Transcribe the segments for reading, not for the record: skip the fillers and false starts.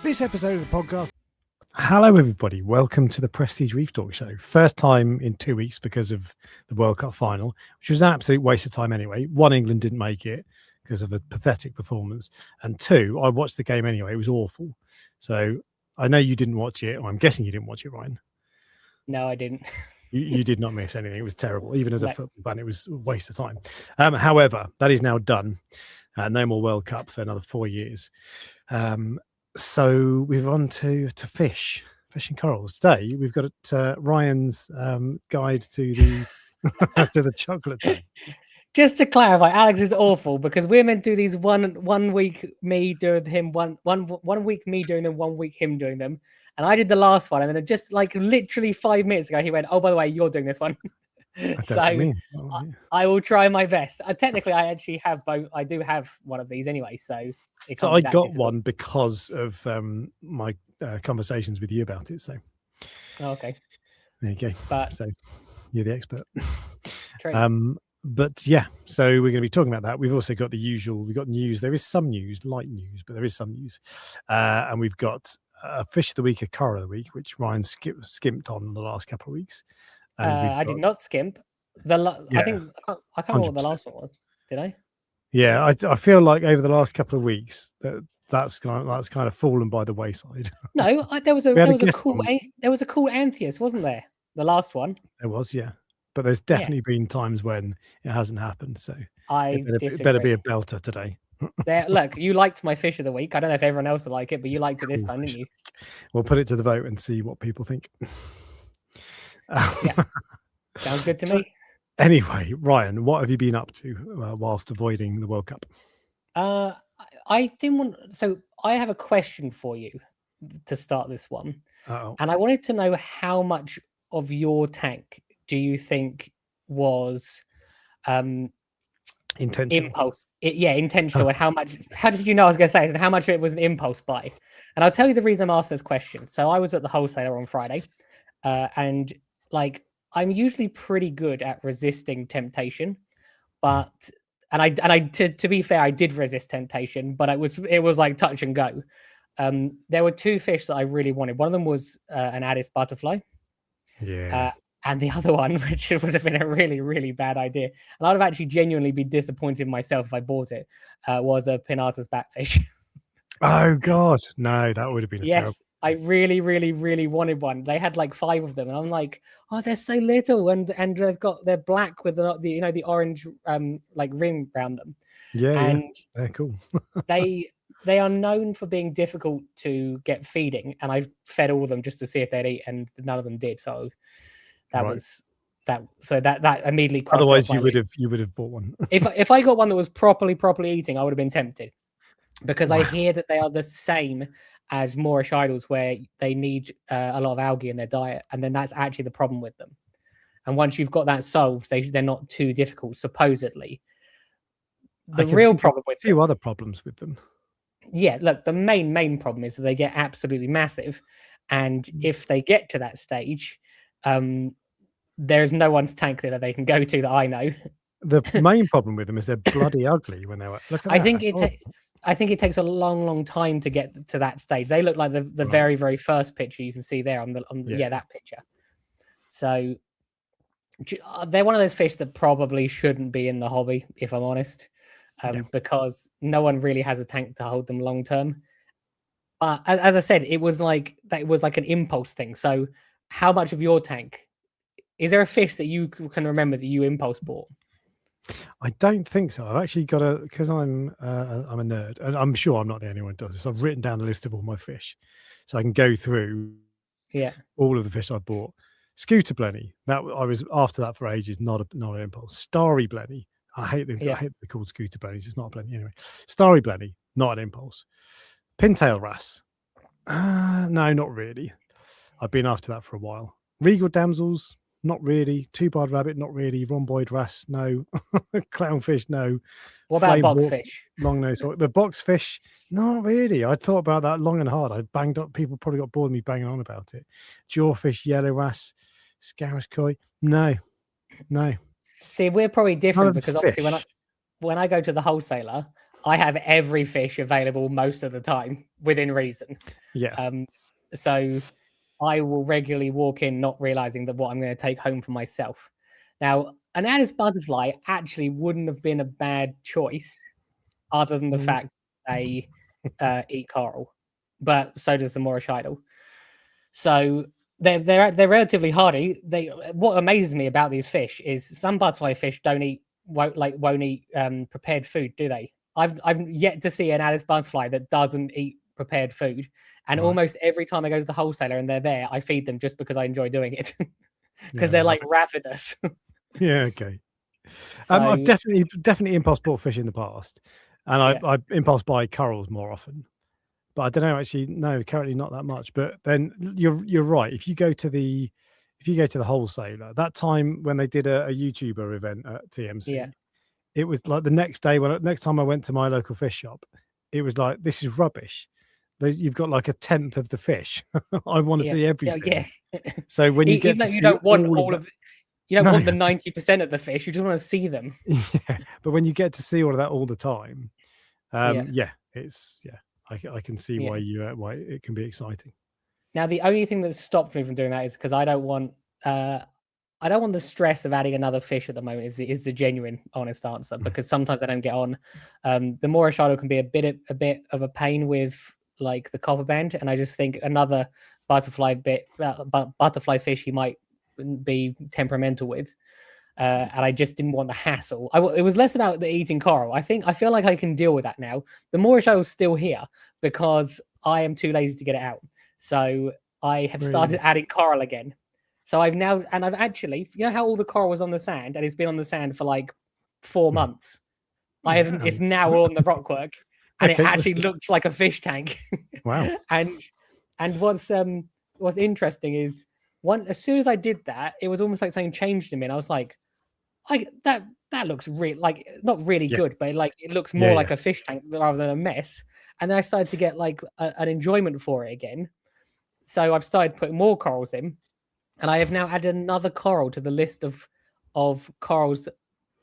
This episode of the podcast. Hello, everybody. Welcome to the Prestige Reef Talk Show. First time in 2 weeks because of the World Cup final, which was an absolute waste of time anyway. One, England didn't make it because of a pathetic performance. And two, I watched the game anyway. It was awful. So I know you didn't watch it. Or I'm guessing you didn't watch it, Ryan. No, I didn't. You did not miss anything. It was terrible. Even as a football fan, it was a waste of time. However, that is now done. No more World Cup for another 4 years. So we've on to fishing corals. Today we've got Ryan's guide to the to the chocolate tank. Just to clarify, Alex is awful because we're meant to do these one week me doing him, one week me doing them, 1 week him doing them. And I did the last one, and then just like literally 5 minutes ago, he went, "Oh, by the way, you're doing this one." So I will try my best. Technically, I actually have both. I do have one of these anyway. So I got one because of my conversations with you about it. So okay, there you go. But so you're the expert. True. But yeah, so we're going to be talking about that. We've also got the usual. We've got news. There is some news, light news, but there is some news, and we've got a fish of the week, a coral of the week, which Ryan skimped on the last couple of weeks. I did not skimp. I think I can't remember what the last one was. Did I? Yeah, I feel like over the last couple of weeks that's kind of fallen by the wayside. No, there was a cool Antheus, wasn't there? The last one. There was, yeah. But there's definitely been times when it hasn't happened. So it better be a belter today. Look, you liked my fish of the week. I don't know if everyone else will like it, but you liked it this time, didn't you? We'll put it to the vote and see what people think. Yeah, sounds good to me. Anyway, Ryan, what have you been up to whilst avoiding the World Cup? I didn't want. So I have a question for you to start this one, and I wanted to know how much of your tank do you think was intentional? Impulse. Intentional. And how much? How did you know I was going to say this? And how much of it was an impulse buy? And I'll tell you the reason I'm asking this question. So I was at the wholesaler on Friday, and like I'm usually pretty good at resisting temptation, but to be fair, I did resist temptation, but it was like touch and go. There were two fish that I really wanted. One of them was an Addis butterfly. Yeah. And the other one, which would have been a really, really bad idea, and I'd have actually genuinely been disappointed in myself if I bought it, was a Pinata's batfish. Oh, God. No, that would have been terrible. I really, really, really wanted one. They had like 5 of them, and I'm like, oh, they're so little, and they're black with the orange like rim around them. Yeah, and they're cool. They are known for being difficult to get feeding, and I fed all of them just to see if they'd eat, and none of them did. So that was that. So that immediately. Otherwise, you would have bought one. if I got one that was properly eating, I would have been tempted, because I hear that they are the same as Moorish idols, where they need a lot of algae in their diet, and then that's actually the problem with them. And once you've got that solved, they're not too difficult, supposedly. The real problem with a few other problems with them. Yeah, look, the main problem is that they get absolutely massive, and if they get to that stage, there's no one's tank there that they can go to that I know. The main problem with them is they're bloody ugly when they're. Look at that. I think it takes a long time to get to that stage. They look like the very, very first picture you can see there on that picture. So they're one of those fish that probably shouldn't be in the hobby, if I'm honest, because no one really has a tank to hold them long term. But as I said, it was like an impulse thing. So how much of your tank? Is there a fish that you can remember that you impulse bought? I don't think so. I've actually got because I'm a nerd, and I'm sure I'm not the only one who does this. I've written down a list of all my fish, so I can go through all of the fish I bought. Scooter blenny, that I was after that for ages. Not an impulse. Starry blenny, I hate them. I hate they're called scooter blennies. It's not a blenny anyway. Starry blenny, not an impulse. Pintail wrasse, no, not really. I've been after that for a while. Regal damsels, not really. Two-barred rabbit, not really. Rhomboid wrasse, no. Clownfish, no. What about boxfish? Long nose. The boxfish, not really. I thought about that long and hard. I banged up. People probably got bored of me banging on about it. Jawfish, yellow wrasse, scarus koi, no. See, we're probably different because obviously when I go to the wholesaler, I have every fish available most of the time within reason. Yeah. So I will regularly walk in not realizing that what I'm going to take home for myself. Now, an Addis butterfly actually wouldn't have been a bad choice, other than the fact they eat coral, but so does the Moorish idol. So they're relatively hardy. What amazes me about these fish is some butterfly fish won't eat prepared food, do they? I've yet to see an Addis butterfly that doesn't eat prepared food, and almost every time I go to the wholesaler and they're there, I feed them just because I enjoy doing it, because they're like ravenous. Yeah, okay. So, I've definitely impulse bought fish in the past, and I impulse buy corals more often. But I don't know, actually, no, currently not that much. But then you're right. If you go to the wholesaler, that time when they did a YouTuber event at TMC, it was like the next day next time I went to my local fish shop, it was like, this is rubbish. You've got like a tenth of the fish. I want to see everything. So when you get to see you don't want all of you don't want the 90% of the fish. You just want to see them. Yeah, but when you get to see all of that all the time, I can see why it can be exciting. Now, the only thing that stopped me from doing that is because I don't want the stress of adding another fish at the moment. Is the genuine, honest answer, because sometimes I don't get on. The Moorish idol can be a bit of a pain with like the copper band, and I just think another butterfly fish he might be temperamental with. And I just didn't want the hassle. It was less about the eating coral. I feel like I can deal with that now. The Moorish idol is still here because I am too lazy to get it out. So I have started adding coral again. So I've actually, you know how all the coral was on the sand and it's been on the sand for like 4 months. It's now all on the rockwork, and it actually looks like a fish tank. Wow. And what's interesting is as soon as I did that, it was almost like something changed in me, and I was like, that looks like not really good, but it looks more like a fish tank rather than a mess. And then I started to get like an enjoyment for it again. So I've started putting more corals in, and I have now added another coral to the list of corals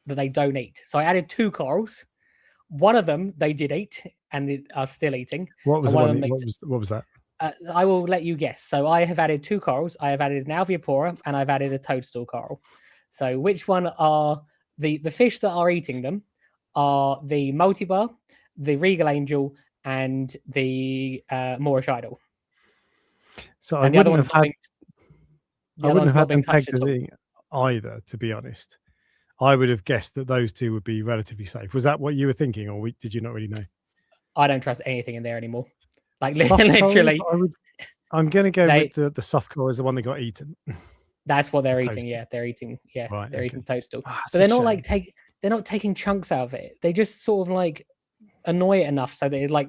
that they don't eat. So I added 2 corals. One of them they did eat and are still eating. What was what was that? I will let you guess. So I have added 2 corals. I have added an Alveopora and I've added a toadstool coral. So which one are the fish that are eating them? Are the multibar, the regal angel, and the Moorish idol. So I wouldn't have had them pegged as eating either, to be honest. I would have guessed that those 2 would be relatively safe. Was that what you were thinking, or did you not really know? I don't trust anything in there anymore. Like literally, I'm going to go with the soft coral as the one that got eaten. That's what they're eating. Yeah, they're eating. Yeah, right, they're eating toadstool. But they're not they're not taking chunks out of it. They just sort of like annoy it enough so that it like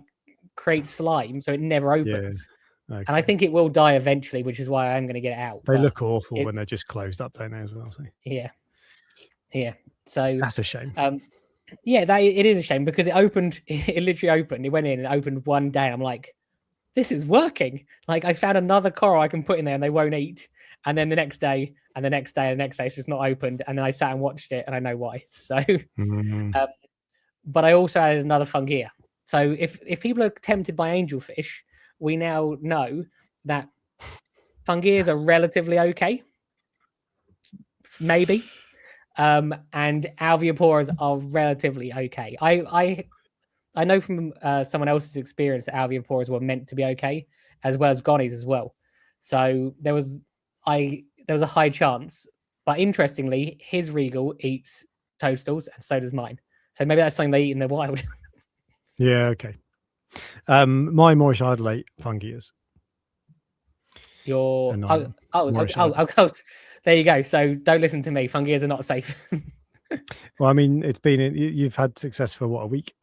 creates slime, so it never opens. Yeah. Okay. And I think it will die eventually, which is why I'm going to get it out. They look awful when they're just closed up, don't they? As well. So. Yeah. So that's a shame. It is a shame because it opened. It literally opened. It went in and opened one day. And I'm like, this is working. Like I found another coral I can put in there and they won't eat. And then the next day, and the next day, and the next day, it's just not opened. And then I sat and watched it, and I know why. So, but I also added another fungia. So if people are tempted by angelfish, we now know that fungias are relatively okay, maybe, and alveoporas are relatively okay. I know from someone else's experience that alveoporas were meant to be okay, as well as gonies as well. So there was a high chance, but interestingly, his regal eats toadstools, and so does mine. So maybe that's something they eat in the wild. Yeah, okay. My Moorish idol ate fungias. There you go. So don't listen to me. Fungias are not safe. Well, I mean, you've had success for what, a week?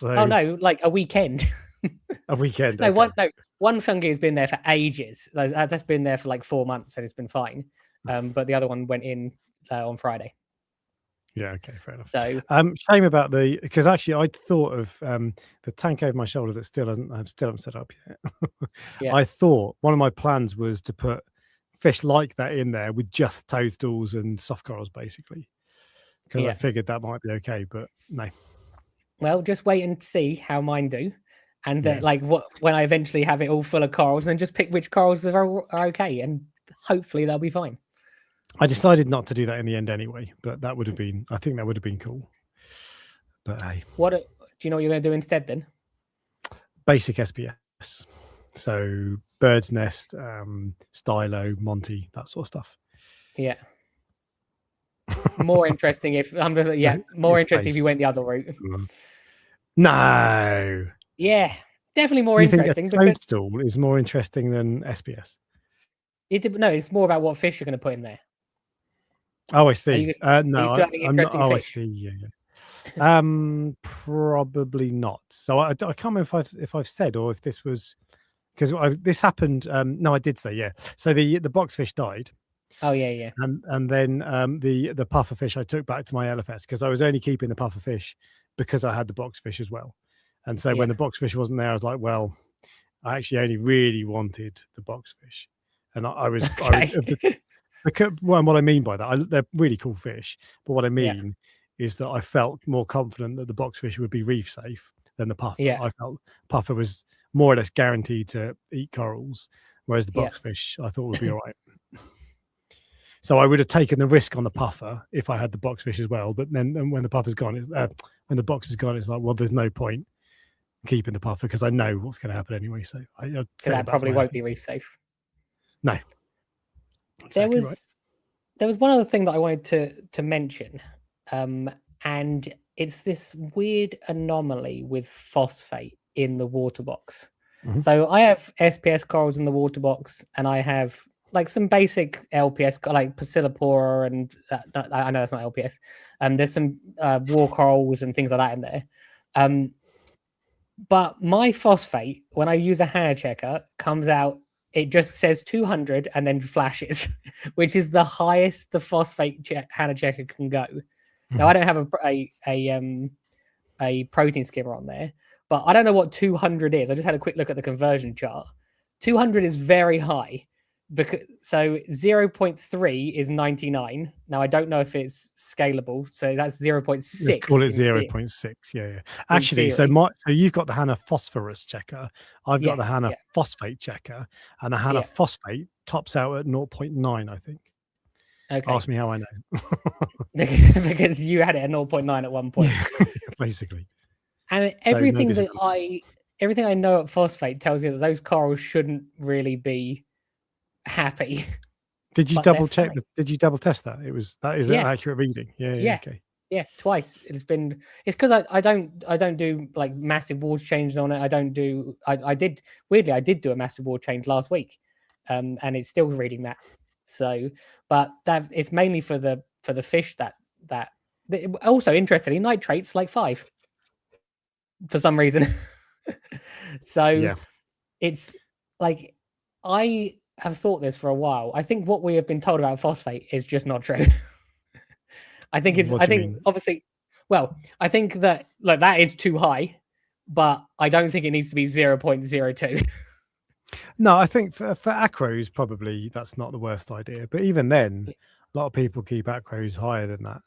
Oh no, like a weekend. A weekend. No, one fungi has been there for ages. That's been there for like 4 months, and it's been fine. But the other one went in on Friday. Yeah, okay, fair enough. So, shame about because actually I'd thought of the tank over my shoulder that I still haven't set up yet. I thought one of my plans was to put fish like that in there with just toadstools and soft corals, basically, because I figured that might be okay, but no. Well, just wait and see how mine do. And then, when I eventually have it all full of corals, then just pick which corals are okay, and hopefully they'll be fine. I decided not to do that in the end anyway, but that would have been, I think that would have been cool. But hey. Do you know what you're going to do instead then? Basic SPS. So Bird's Nest, Stylo, Monty, that sort of stuff. Yeah. More interesting if more interesting if you went the other route. No. Yeah, definitely more interesting. Think a toadstool is more interesting than SPS. No, it's more about what fish you're going to put in there. Oh, I see. No, I'm not. Oh, I see. Yeah. Probably not. So I can't remember if I've said or if this was because this happened. No, I did say yeah. So the boxfish died. Oh yeah. And then the puffer fish I took back to my LFS because I was only keeping the puffer fish because I had the boxfish as well. And so when the boxfish wasn't there, I was like, well, I actually only really wanted the boxfish, and I was. What I mean by that, they're really cool fish. But what I mean is that I felt more confident that the boxfish would be reef safe than the puffer. Yeah. I felt puffer was more or less guaranteed to eat corals, whereas the boxfish I thought would be all right. So I would have taken the risk on the puffer if I had the boxfish as well. But then when the puffer's gone, when the box is gone, it's like, well, there's no point keeping the puffer because I know what's going to happen anyway. So that probably won't be reef safe. No. Exactly there was one other thing that I wanted to mention, and it's this weird anomaly with phosphate in the water box. Mm-hmm. So I have SPS corals in the water box, and I have like some basic LPS like Pacillipora, and I know that's not LPS. There's some war corals and things like that in there. But my phosphate, when I use a HANA checker, comes out. It just says 200 and then flashes, which is the highest the phosphate HANA checker can go. Mm-hmm. Now I don't have a protein skimmer on there, but I don't know what 200 is. I just had a quick look at the conversion chart. 200 is very high. So 0.3 is 99. Now I don't know if it's scalable, so that's 0.6. Let's call it 0.6. Yeah. Actually, so you've got the HANA phosphorus checker. I've got the HANA phosphate checker, and the HANA phosphate tops out at 0.9, I think. Okay. Ask me how I know. Because you had it at 0.9 at one point. Basically. And everything I know at phosphate tells me that those corals shouldn't really be happy. Did you double check? Did you double test that? That is an accurate reading. Yeah. Okay. Yeah, twice. It's because I don't do like massive water changes on it. I did do a massive water change last week, and it's still reading that. So, but that it's mainly for the fish that also interestingly nitrates like 5 for some reason. So it's like I have thought this for a while. I think what we have been told about phosphate is just not true. I think obviously, well, I think that that is too high, but I don't think it needs to be 0.02. No, I think for acros, probably that's not the worst idea. But even then, a lot of people keep acros higher than that.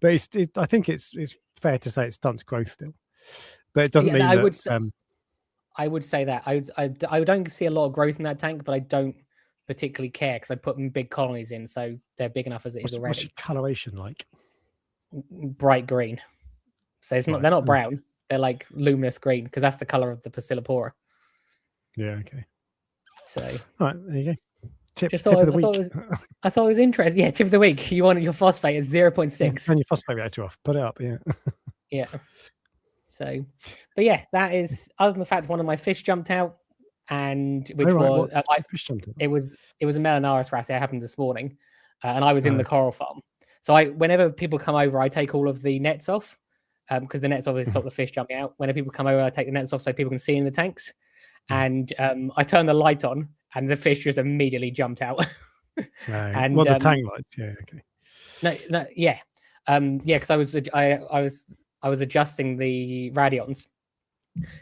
But I think it's fair to say it stunts growth still. But it doesn't mean that. I would say that I don't see a lot of growth in that tank, but I don't particularly care because I put big colonies in, so they're big enough as it is already. What's your coloration like? Bright green. So it's not. They're not brown. They're like luminous green because that's the color of the Pacillipora. Yeah. Okay. So. All right. There you go. Tip of the week. I thought it was interesting. Yeah. Tip of the week. You wanted your phosphate at 0.6. Turn your phosphate reactor off. Put it up. Yeah. Yeah. So, but yeah, that is. Other than the fact one of my fish jumped out, and which was fish jumped out? It was a Melanaris wrasse. It happened this morning, and I was in the coral farm. So whenever people come over, I take all of the nets off because the nets obviously stop the fish jumping out. Whenever people come over, I take the nets off so people can see in the tanks. And I turn the light on, and the fish just immediately jumped out. And the tank lights, yeah, okay. No, yeah, because I was adjusting the radions.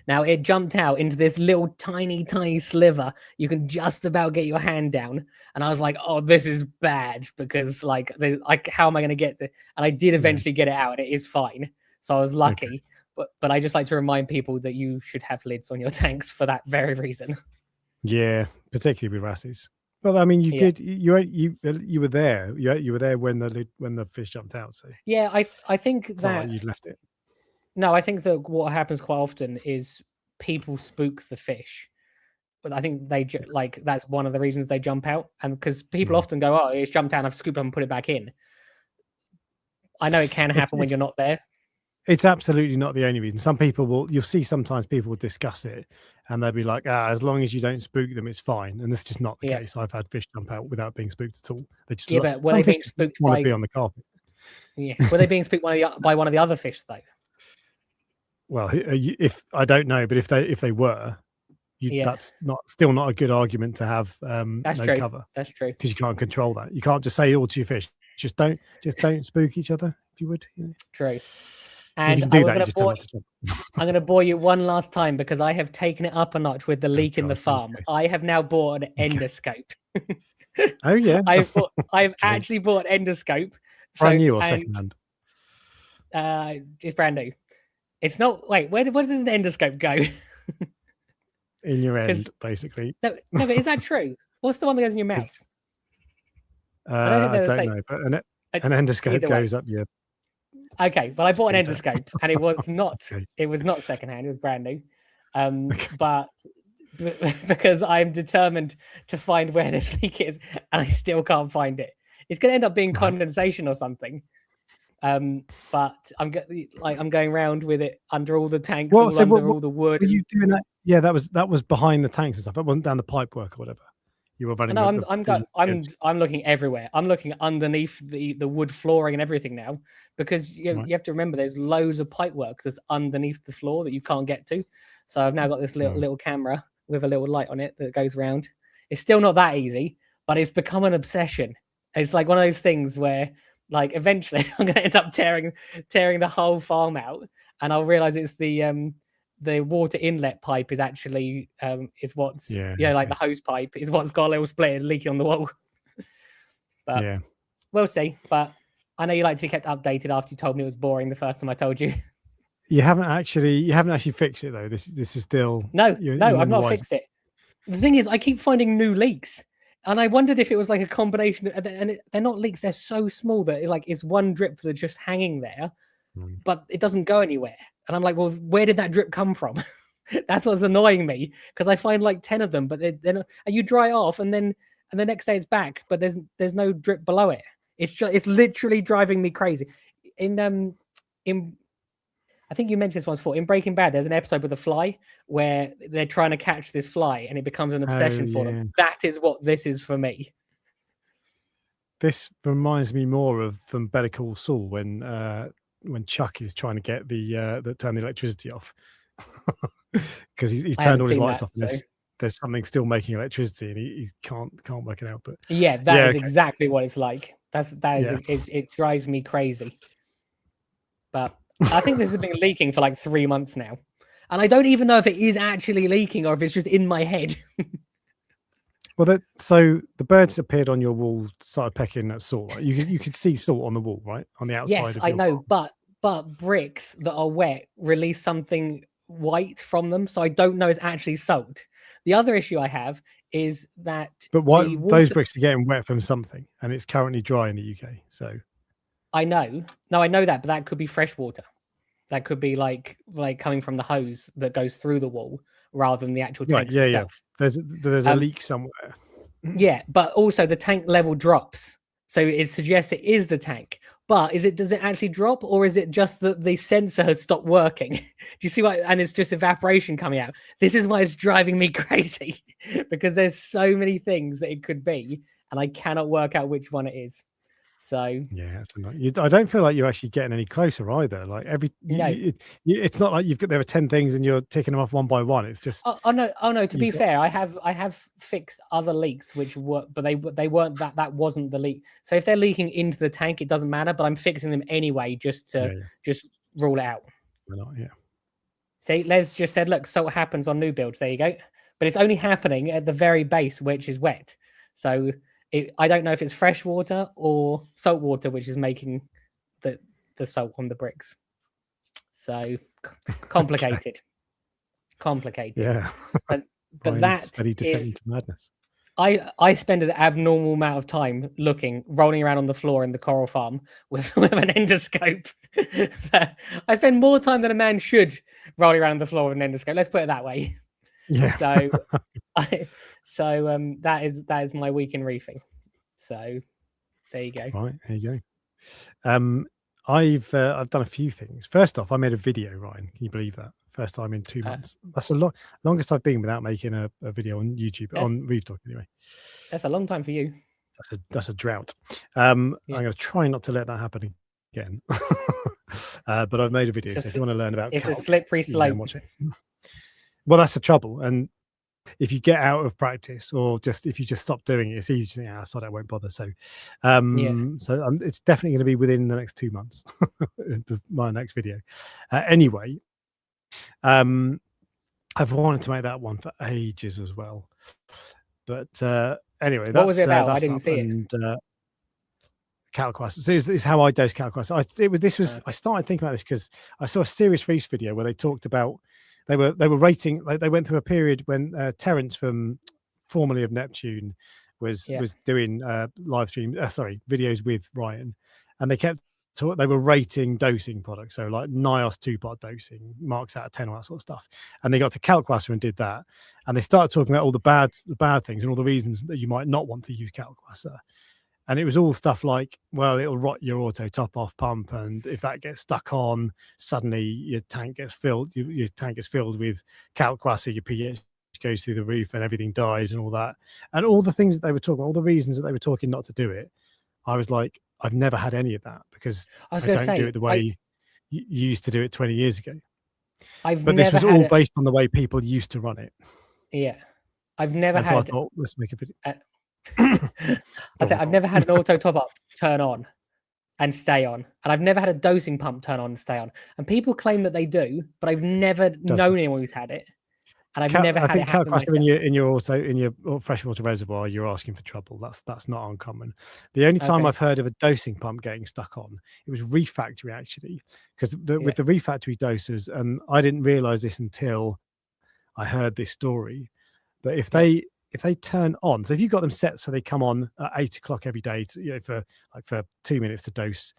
Now it jumped out into this little tiny sliver. You can just about get your hand down, and I was like, "Oh, this is bad," because how am I going to get this? And I did eventually get it out, and it is fine. So I was lucky. Okay. But I just like to remind people that you should have lids on your tanks for that very reason. Yeah, particularly with wrasses. Well, I mean, you did. You were there. You were there when the fish jumped out. So yeah, I think it's that not like you'd left it. No, I think that what happens quite often is people spook the fish. But I think that's one of the reasons they jump out, and because people often go, "Oh, it's jumped out, I've scooped up and put it back in." I know it can happen when you're not there. It's absolutely not the only reason. Some people you'll see sometimes people will discuss it and they'll be like, as long as you don't spook them, it's fine. And that's just not the case. I've had fish jump out without being spooked at all. They just but were they being spooked want to be on the carpet. Yeah. Were they being spooked by one of the other fish though? Well, if I don't know, but if they were, that's still not a good argument to have that's no true. cover. That's true. Because you can't control that. You can't just say all to your fish, just don't spook each other, if you would. True. And you can do that, you just tell them to jump. I'm going to bore you one last time because I have taken it up a notch with the leak in the farm. Okay. I have now bought an endoscope. Oh yeah, I've actually bought an endoscope. Brand new or secondhand? It's brand new. It's not. Wait, where does an endoscope go? In your end, basically. No, but is that true? What's the one that goes in your mouth? I don't know, but an endoscope goes up your. Okay, well, I bought an endoscope, and it was not. It was not secondhand. It was brand new. But because I'm determined to find where this leak is, and I still can't find it. It's going to end up being condensation or something. But I'm going around with it under all the tanks, all the wood. Were you doing that? Yeah, that was behind the tanks and stuff. That wasn't down the pipe work or whatever. You were running. No, I'm looking everywhere. I'm looking underneath the wood flooring and everything now, because you have to remember there's loads of pipe work that's underneath the floor that you can't get to. So I've now got this little camera with a little light on it that goes around. It's still not that easy, but it's become an obsession. It's like one of those things where, like, eventually I'm going to end up tearing the whole farm out, and I'll realize it's the water inlet pipe is actually is what's like the hose pipe is what's got a little split and leaking on the wall. But we'll see. But I know you like to be kept updated after you told me it was boring the first time I told you. You haven't actually fixed it though. This is still no, I've not fixed it. The thing is, I keep finding new leaks, and I wondered if it was like a combination. And they're not leaks; they're so small that it's one drip that's just hanging there, but it doesn't go anywhere. And I'm like, well, where did that drip come from? That's what's annoying me, because I find like 10 of them, but then you dry off, and the next day it's back, but there's no drip below it. It's literally driving me crazy. I think you mentioned this once before. In Breaking Bad, there's an episode with a fly where they're trying to catch this fly, and it becomes an obsession for them. That is what this is for me. This reminds me more of from Better Call Saul when Chuck is trying to get turn the electricity off because he's turned all his lights off. And there's something still making electricity, and he can't work it out. But that is exactly what it's like. It drives me crazy. But I think this has been leaking for like 3 months now, and I don't even know if it is actually leaking or if it's just in my head. Well, so the birds appeared on your wall, started pecking at salt. Right? You could see salt on the wall, right, on the outside. Yes, I know, farm. but bricks that are wet release something white from them, so I don't know it's actually salt. The other issue I have is that. But why those bricks are getting wet from something, and it's currently dry in the UK. So. I know. No, I know that, but that could be fresh water. That could be like coming from the hose that goes through the wall rather than the actual tank itself. Yeah. There's a leak somewhere. Yeah, but also the tank level drops, so it suggests it is the tank. But does it actually drop, or is it just that the sensor has stopped working? Do you see why? And it's just evaporation coming out. This is why it's driving me crazy, because there's so many things that it could be, and I cannot work out which one it is. So yeah, I don't feel like you're actually getting any closer either. Like it's not like there are 10 things and you're ticking them off one by one. It's just oh no. To be fair, I have fixed other leaks which were, but they weren't that wasn't the leak. So if they're leaking into the tank, it doesn't matter. But I'm fixing them anyway just to just rule it out. Yeah. See, Les just said, look, salt happens on new builds. There you go. But it's only happening at the very base, which is wet. So. I don't know if it's fresh water or salt water, which is making the salt on the bricks. So complicated. Complicated. Yeah. But that steady descent into madness. I spend an abnormal amount of time rolling around on the floor in the coral farm with an endoscope. I spend more time than a man should rolling around on the floor with an endoscope. Let's put it that way. Yeah. So, that is my week in reefing. So, there you go. Right, there you go. I've done a few things. First off, I made a video, Ryan. Can you believe that? First time in 2 months. That's a longest I've been without making a video on YouTube, on Reef Talk anyway. That's a long time for you. That's a drought. I'm going to try not to let that happen again. But I've made a video, so if you want to learn about it's a slippery slope. Watch it. Well, that's the trouble. And if you get out of practice, or if you just stop doing it, it's easy to think, so I won't bother. So, it's definitely going to be within the next 2 months, my next video. Anyway, I've wanted to make that one for ages as well. But anyway, what was it about? I didn't see it. Calquas. So this is how I dose Calquas. I started thinking about this because I saw a Serious Reefs video where they talked about they were rating, like they went through a period when Terence from formerly of Neptune was doing live stream videos with Ryan, and they were rating dosing products, so like NIOS 2-pot dosing, marks out of 10, all that sort of stuff. And they got to Calquasser and did that, and they started talking about all the bad things and all the reasons that you might not want to use Calquasser. And it was all stuff like, well, it'll rot your auto top off pump, and if that gets stuck on, suddenly your tank gets filled. Your tank gets filled with Calquasser, your pH goes through the roof, and everything dies, and all that. And all the things that they were talking, all the reasons that they were talking not to do it, I was like, I've never had any of that because I don't do it the way you used to do it 20 years ago. But this was all based on the way people used to run it. Yeah, I've never had. So I thought, let's make a video. I've never had an auto top up turn on and stay on, and I've never had a dosing pump turn on and stay on. And people claim that they do, but I've never known anyone who's had it, and I've never had it happen myself. in your freshwater reservoir, you're asking for trouble. That's not uncommon. The only time I've heard of a dosing pump getting stuck on, it was Reef Factory actually, because with the Reef Factory dosers, and I didn't realize this until I heard this story, but if they turn on, so if you've got them set so they come on at 8 o'clock every day for 2 minutes to dose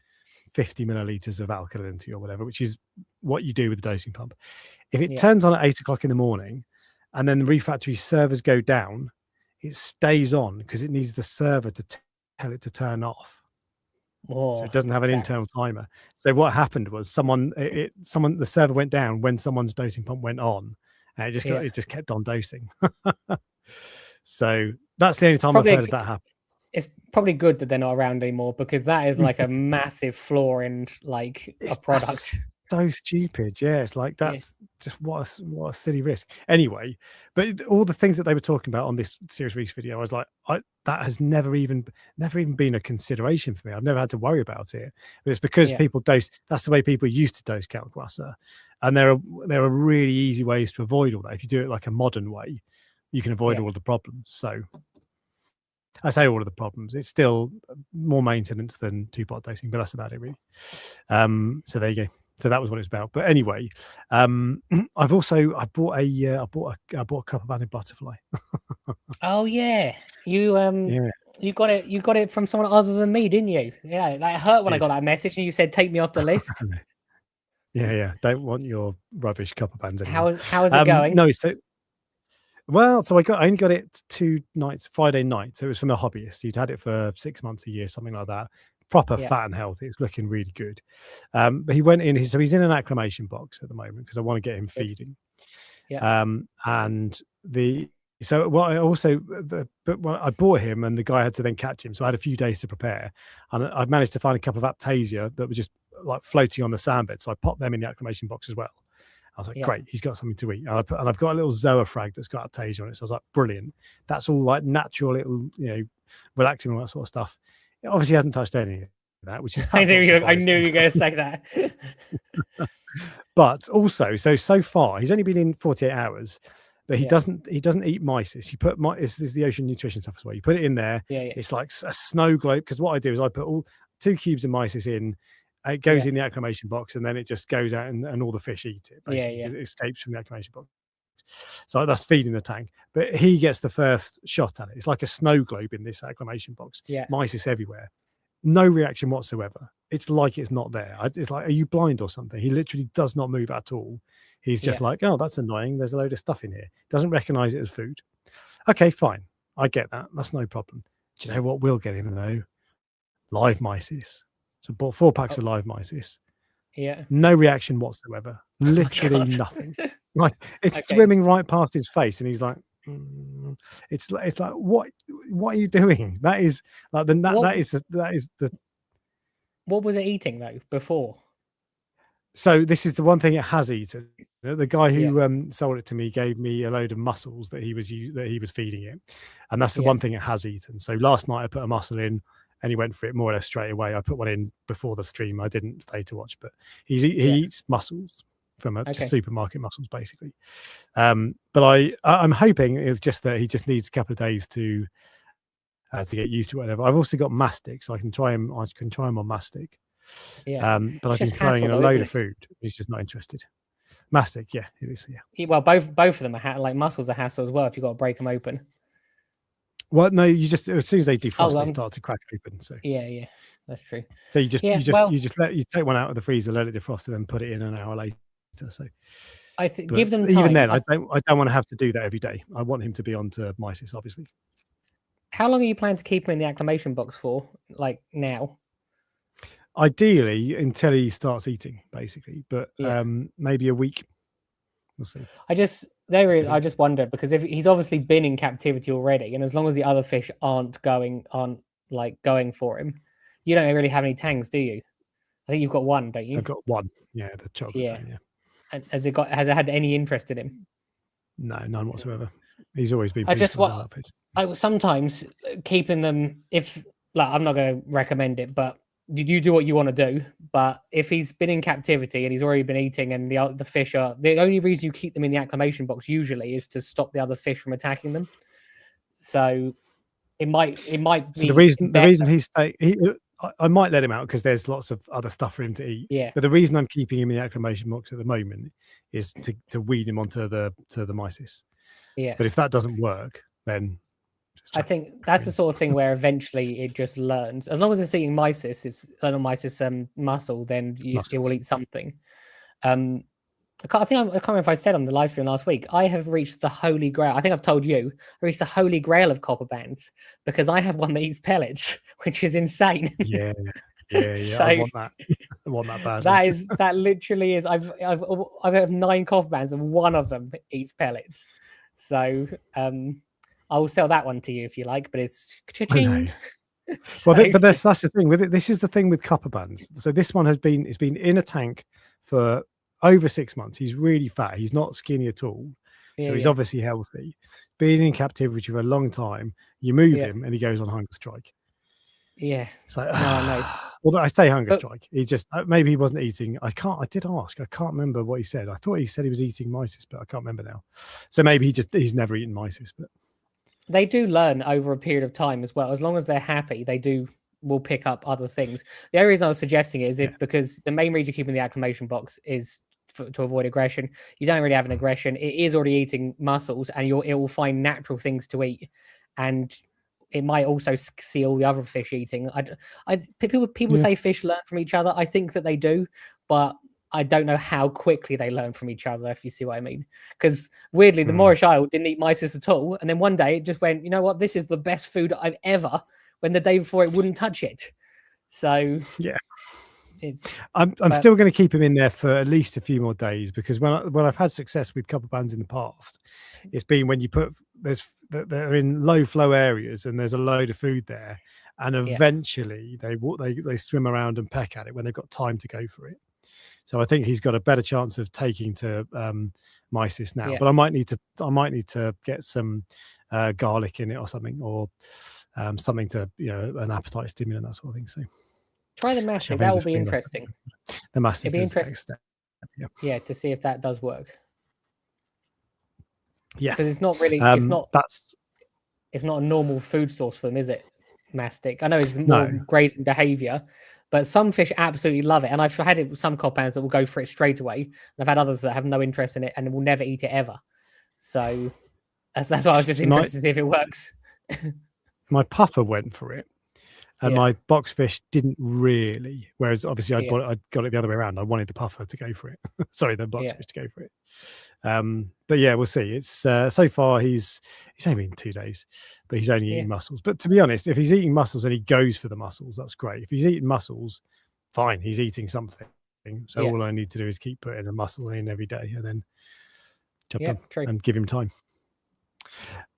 50 milliliters of alkalinity or whatever, which is what you do with the dosing pump. If it turns on at 8 o'clock in the morning and then the Reef Factory servers go down, it stays on because it needs the server to tell it to turn off. So it doesn't have an internal timer. So what happened was the server went down when someone's dosing pump went on, and it just kept on dosing. So that's the only time I've heard of that happen. It's probably good that they're not around anymore, because that is like a massive flaw in a product. So stupid. Yeah, it's like that's just what a silly risk. Anyway, but all the things that they were talking about on this Serious Reefs video, I was like, that has never even been a consideration for me. I've never had to worry about it. But it's because people dose. That's the way people used to dose Calquasser, and there are really easy ways to avoid all that. If you do it like a modern way, you can avoid all the problems. So I say all of the problems. It's still more maintenance than 2-pot dosing, but that's about it really. So there you go. So that was what it's about. But anyway, I bought a cup of banded butterfly. Oh yeah, you got it from someone other than me, didn't you? Yeah, that hurt when I got that message and you said take me off the list. Yeah. Don't want your rubbish cup of bands anymore. How is it going? No, so I only got it 2 nights, Friday night. So it was from a hobbyist. He'd had it for 6 months, a year, something like that. Proper fat and healthy. It's looking really good. But he went in. So he's in an acclimation box at the moment because I want to get him feeding. Yeah. I bought him, and the guy had to then catch him. So I had a few days to prepare, and I've managed to find a couple of Aptasia that were just like floating on the sandbed. So I popped them in the acclimation box as well. I was like, great, he's got something to eat. And I've got a little Zoa-frag that's got Aptasia on it. So I was like, brilliant. That's all like natural, little, relaxing, all that sort of stuff. It obviously hasn't touched any of that, which is... I knew you were going to say that. But also, so far, he's only been in 48 hours, but he doesn't eat mysis. You put this is the ocean nutrition stuff as well. You put it in there. It's like a snow globe, because what I do is I put 2 cubes of mysis in It goes in the acclimation box, and then it just goes out, and all the fish eat it. Basically, it escapes from the acclimation box. So that's feeding the tank. But he gets the first shot at it. It's like a snow globe in this acclimation box. Mysis everywhere. No reaction whatsoever. It's like it's not there. It's like, are you blind or something? He literally does not move at all. He's just like, oh, that's annoying. There's a load of stuff in here. Doesn't recognize it as food. Okay, fine. I get that. That's no problem. Do you know what will get him though? Live mysis. So bought 4 packs of live mysis. No reaction whatsoever. Literally nothing. Like it's swimming right past his face, and he's like, it's like what are you doing? That is like that is the. What was it eating though before? So this is the one thing it has eaten. The guy who sold it to me gave me a load of mussels that he was feeding it, and that's the one thing it has eaten. So last night I put a mussel in, and he went for it more or less straight away. I put one in before the stream. I didn't stay to watch, but he eats mussels from just supermarket mussels, basically. But I'm hoping it's just that he just needs a couple of days to get used to whatever. I've also got mastic, so I can try him. I can try him on mastic. But I've been throwing in a load of food. He's just not interested. Mastic, it is. Well, both of them are like mussels are hassle as well if you've got to break them open. Well, no, you just as soon as they defrost, they start to crack open. So that's true. So you take one out of the freezer, let it defrost, and then put it in an hour later. So I think give them time. Even then, I don't want to have to do that every day. I want him to be onto mysis, obviously. How long are you planning to keep him in the acclimation box for? Like now? Ideally, until he starts eating, basically. But maybe a week. We'll see. I just wonder, because if he's obviously been in captivity already, and as long as the other fish aren't going for him, you don't really have any tangs, do you? I think you've got one, don't you? I've got one. Yeah, the chocolate tang. Yeah. And has it had any interest in him? No, none whatsoever. He's always been. I sometimes keeping them. If I'm not going to recommend it, but you do what you want to do. But if he's been in captivity and he's already been eating, and the fish are the only reason you keep them in the acclimation box usually is to stop the other fish from attacking them. So it might be the reason he's I might let him out because there's lots of other stuff for him to eat. Yeah. But the reason I'm keeping him in the acclimation box at the moment is to wean him onto the mysis. Yeah. But if that doesn't work, then I think that's the sort of thing where eventually it just learns. As long as it's eating mysis, mussel, then it will eat something. I can't remember if I said on the live stream last week, I have reached the holy grail. I think I've told you, I reached the holy grail of copper bands because I have one that eats pellets, which is insane. Yeah. So, I want that. I want that badly. That literally is. I've 9 copper bands and one of them eats pellets. So I will sell that one to you if you like, but it's cha-ching. So, well, but that's the thing with it. This is the thing with copper bands. So this one it's been in a tank for over 6 months. He's really fat. He's not skinny at all. So he's obviously healthy. Being in captivity for a long time, you move him and he goes on hunger strike. Yeah. So no. Well, I say hunger strike. He just maybe he wasn't eating. I did ask. I can't remember what he said. I thought he said he was eating mysis, but I can't remember now. So maybe he's never eaten mysis. But they do learn over a period of time as well. As long as they're happy, will pick up other things. The only reason I was suggesting it is because the main reason you keep in the acclimation box is to avoid aggression. You don't really have an aggression. It is already eating mussels, and it will find natural things to eat, and it might also see all the other fish eating. People say fish learn from each other. I think that they do, but I don't know how quickly they learn from each other, if you see what I mean. Because weirdly, the Moorish Isle didn't eat mysis at all, and then one day it just went, you know what, this is the best food I've ever, when the day before it wouldn't touch it. So yeah. I'm still going to keep him in there for at least a few more days, because when I've had success with copper bands in the past, it's been when you put they're in low flow areas and there's a load of food there, and eventually they swim around and peck at it when they've got time to go for it. So I think he's got a better chance of taking to mysis now. But I might need to get some garlic in it or something, or something to, an appetite stimulant, that sort of thing. So try the mastic. That will be interesting. The mastic. It'd be interesting. Yeah, to see if that does work. Yeah, because it's not really. It's not a normal food source for them, is it? Mastic. I know it's more grazing behavior, But some fish absolutely love it, and I've had it with some compounds that will go for it straight away, and I've had others that have no interest in it and will never eat it ever. So that's why I was just interested to see if it works. My puffer went for it, and my boxfish didn't really. Whereas obviously I got it the other way around. I wanted the puffer to go for it. Sorry, the boxfish to go for it. But yeah, we'll see. It's so far he's only been 2 days, but he's only eating mussels. But to be honest, if he's eating mussels and he goes for the mussels, that's great. If he's eating mussels, fine, he's eating something. So all I need to do is keep putting a mussel in every day, and then job done, and give him time.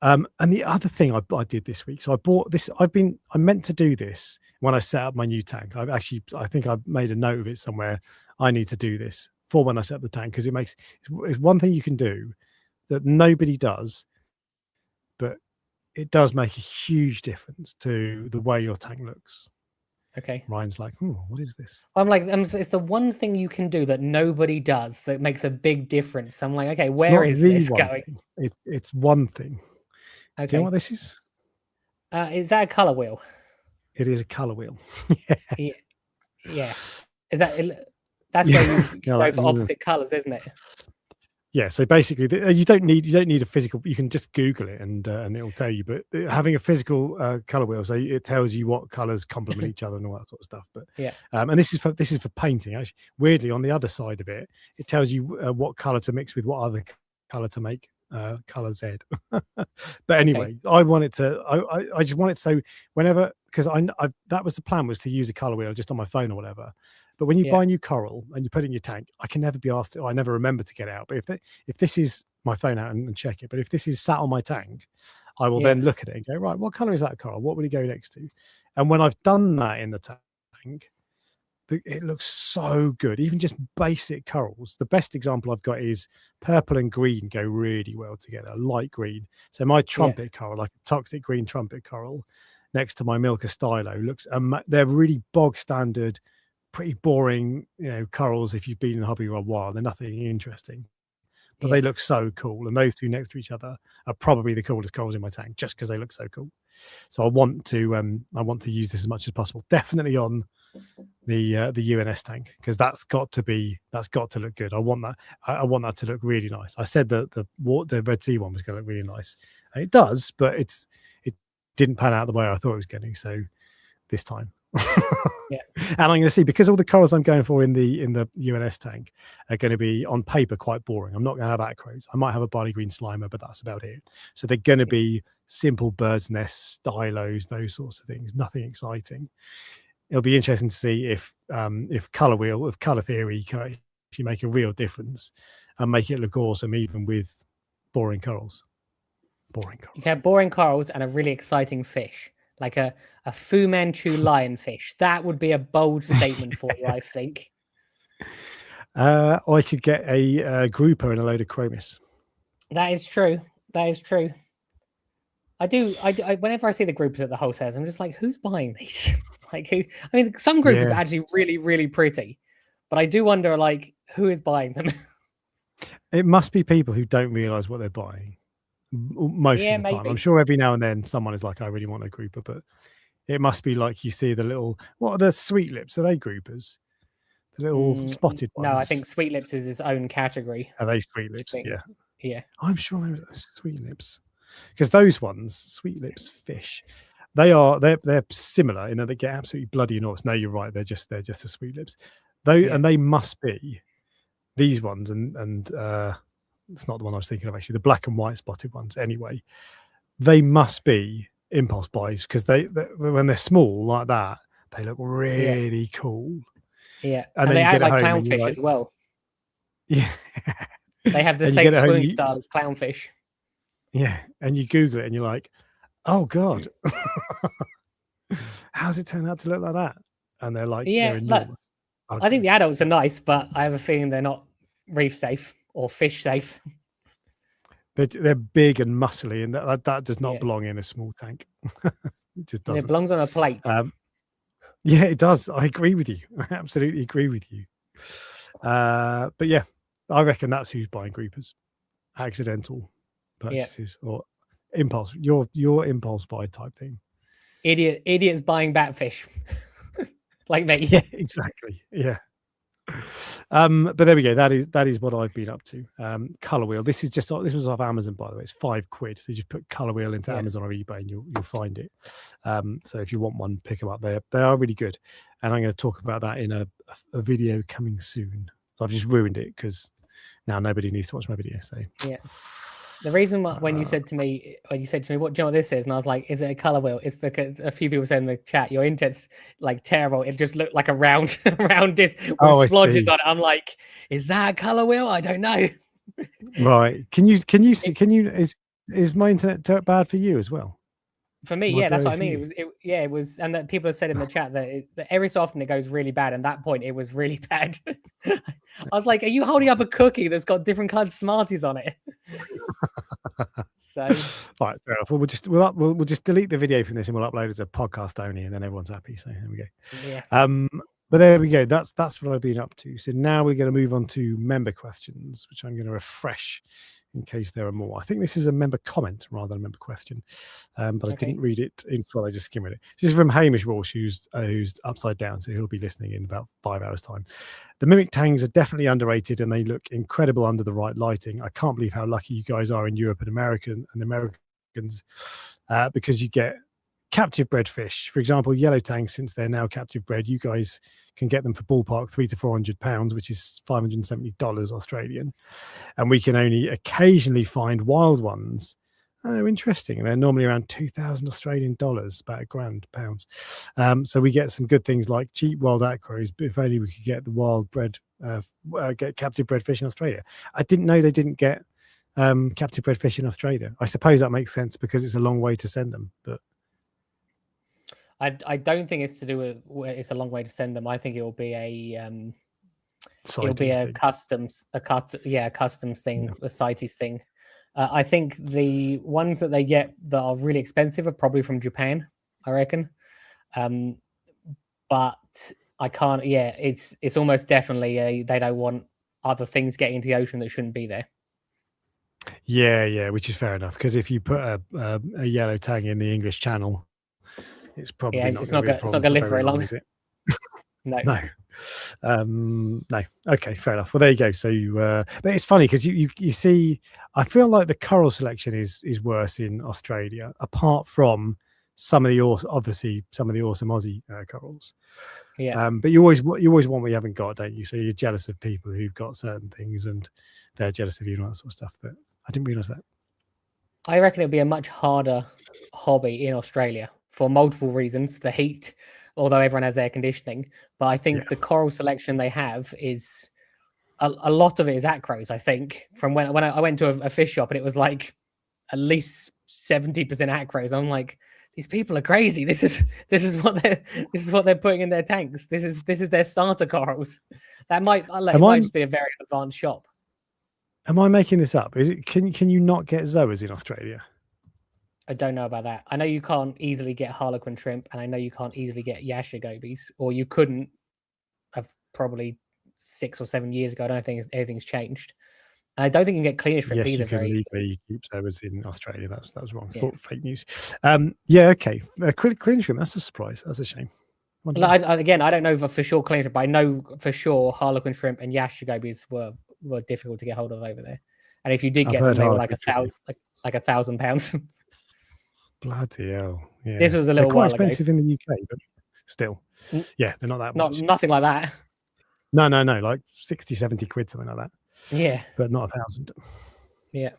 And the other thing I did this week, so I bought this. I meant to do this when I set up my new tank. I think I made a note of it somewhere. I need to do this for when I set up the tank, because it's one thing you can do that nobody does, but it does make a huge difference to the way your tank looks. Okay. Ryan's like, oh, what is this? I'm like, it's the one thing you can do that nobody does that makes a big difference. I'm like, okay, where is this going? It's one thing. Okay. Do you know what this is? Is that a color wheel? It is a color wheel. Yeah. Is that? That's where you go for opposite colors, isn't it? Yeah, so basically, you don't need a physical. You can just Google it and it'll tell you. But having a physical color wheel, so it tells you what colors complement each other and all that sort of stuff. But and this is for painting. Actually, weirdly, on the other side of it, it tells you what color to mix with what other color to make color Z. But anyway, I just want it so whenever, because that was the plan, was to use a color wheel just on my phone or whatever. But when you buy new coral and you put it in your tank, I can never be asked. I never remember to get it out. But if this is my phone out and check it, but if this is sat on my tank, I will then look at it and go, right, what color is that coral? What would it go next to? And when I've done that in the tank, it looks so good. Even just basic corals. The best example I've got is purple and green go really well together. Light green. So my trumpet coral, like a toxic green trumpet coral, next to my Milka stylo, looks. They're really bog standard, pretty boring, corals. If you've been in the hobby for a while, they're nothing interesting, but they look so cool. And those two next to each other are probably the coolest corals in my tank, just because they look so cool. So I want to use this as much as possible. Definitely on the UNS tank, because that's got to look good. I want that to look really nice. I said that the Red Sea one was going to look really nice, and it does, but it didn't pan out the way I thought it was getting. So this time. And I'm going to see, because all the corals I'm going for in the UNS tank are going to be on paper quite boring. I'm not going to have acros. I might have a barley green slimer, but that's about it. So they're going to be simple bird's nests, stylos, those sorts of things. Nothing exciting. It'll be interesting to see if color theory can actually make a real difference and make it look awesome, even with boring corals. You can have boring corals and a really exciting fish, like a Fu Manchu lionfish. That would be a bold statement for you, I think. I could get a grouper and a load of chromis. That is true. I do. Whenever I see the groupers at the wholesalers, I'm just like, who's buying these? Like, who? I mean, some groupers are actually really, really pretty, but I do wonder, like, who is buying them? It must be people who don't realize what they're buying most of the time. I'm sure every now and then someone is like, I really want a grouper, but it must be like you see the little, what are the sweet lips? Are they groupers? The little spotted ones? No, I think sweet lips is its own category. Are they sweet lips? Yeah. I'm sure they're sweet lips, because those ones, sweet lips fish, they're similar in that they get absolutely bloody enormous. No, you're right. They're just the sweet lips, though, and they must be these ones, and it's not the one I was thinking of actually. The black and white spotted ones, anyway. They must be impulse buys, because they when they're small like that, they look really cool. Yeah, and they act like clownfish as well. Yeah, they have the same swimming style as clownfish. Yeah, and you Google it and you're like, oh god, how's it turn out to look like that? And they're like, they're enormous. Okay. I think the adults are nice, but I have a feeling they're not reef safe or fish safe. They're big and muscly, and that does not belong in a small tank. It just doesn't. It belongs on a plate. Yeah, it does. I agree with you. I absolutely agree with you. But yeah, I reckon that's who's buying groupers. Accidental purchases or impulse. Your impulse buy type thing. Idiots buying batfish. like me. Yeah, exactly. Yeah. But there we go. That is what I've been up to. Color wheel. This was off Amazon, by the way. It's £5. So you just put color wheel into Amazon or eBay, and you'll find it. So if you want one, pick them up. They are really good, and I'm going to talk about that in a video coming soon. So I've just ruined it because now nobody needs to watch my video. So yeah. The reason when you said to me, what do you know what this is? And I was like, is it a color wheel? It's because a few people said in the chat, your internet's like terrible. It just looked like a round disc with splodges on it. I'm like, is that a color wheel? I don't know. Right. Can you is my internet bad for you as well? For me, yeah, that's what I mean. It was, and that people have said in the chat that every so often it goes really bad. And that point, it was really bad. I was like, "Are you holding up a cookie that's got different kinds of Smarties on it?" So, right, fair enough. Well, we'll just delete the video from this and we'll upload it as a podcast only, and then everyone's happy. So there we go. Yeah. But there we go. That's what I've been up to. So now we're going to move on to member questions, which I'm going to refresh in case there are more. I think this is a member comment rather than a member question, but I didn't read it in full. I just skimmed it. This is from Hamish Walsh, who's upside down, so he'll be listening in about 5 hours' time. The Mimic Tangs are definitely underrated, and they look incredible under the right lighting. I can't believe how lucky you guys are in Europe and Americans, because you get captive bred fish. For example, yellow tangs, since they're now captive bred, you guys can get them for ballpark £300 to £400, which is $570 Australian, and we can only occasionally find wild ones. Oh, interesting. They're normally around 2,000 Australian dollars, about £1,000. So we get some good things like cheap wild acros, but if only we could get the wild bred, get captive bred fish in Australia. I didn't know they didn't get captive bred fish in Australia. I suppose that makes sense because it's a long way to send them, but I don't think it's to do with it's a long way to send them. I think it will be a customs thing, a CITES thing. I think the ones that they get that are really expensive are probably from Japan, I reckon. But I can't. Yeah, it's almost definitely they don't want other things getting into the ocean that shouldn't be there. Yeah, which is fair enough, because if you put a yellow tang in the English Channel, it's probably not going to live very long, is it? No. No. Okay, fair enough. Well, there you go. So but it's funny because you see, I feel like the coral selection is worse in Australia, apart from some of the awesome Aussie corals. Yeah. But you always want what you haven't got, don't you? So you're jealous of people who've got certain things, and they're jealous of you and all that sort of stuff. But I didn't realize that. I reckon it'll be a much harder hobby in Australia for multiple reasons. The heat, although everyone has air conditioning, but I think the coral selection they have is a lot of it is acros. I think from when I went to a fish shop and it was like at least 70% acros. I'm like, these people are crazy. This is what they're putting in their tanks. This is their starter corals. That might just be a very advanced shop. Am I making this up? Is it can you not get zoas in Australia? I don't know about that. I know you can't easily get harlequin shrimp, and I know you can't easily get yasha gobies, or you couldn't have probably 6 or 7 years ago. I don't think anything's changed. And I don't think you can get cleaner shrimp either. Yes, you can legally keep zoas in Australia. That was wrong. Yeah. Fake news. Okay. Cleaner shrimp. That's a surprise. That's a shame. Again, I don't know for sure cleaner shrimp, but I know for sure harlequin shrimp and yasha gobies were difficult to get hold of over there. And if you did get them, they were like £1,000. Bloody hell! Yeah. This was a little quite while expensive ago. in the UK, but still, they're not that much. Nothing like that. No, like 60, 70 quid, something like that. Yeah, but not 1,000. Yeah,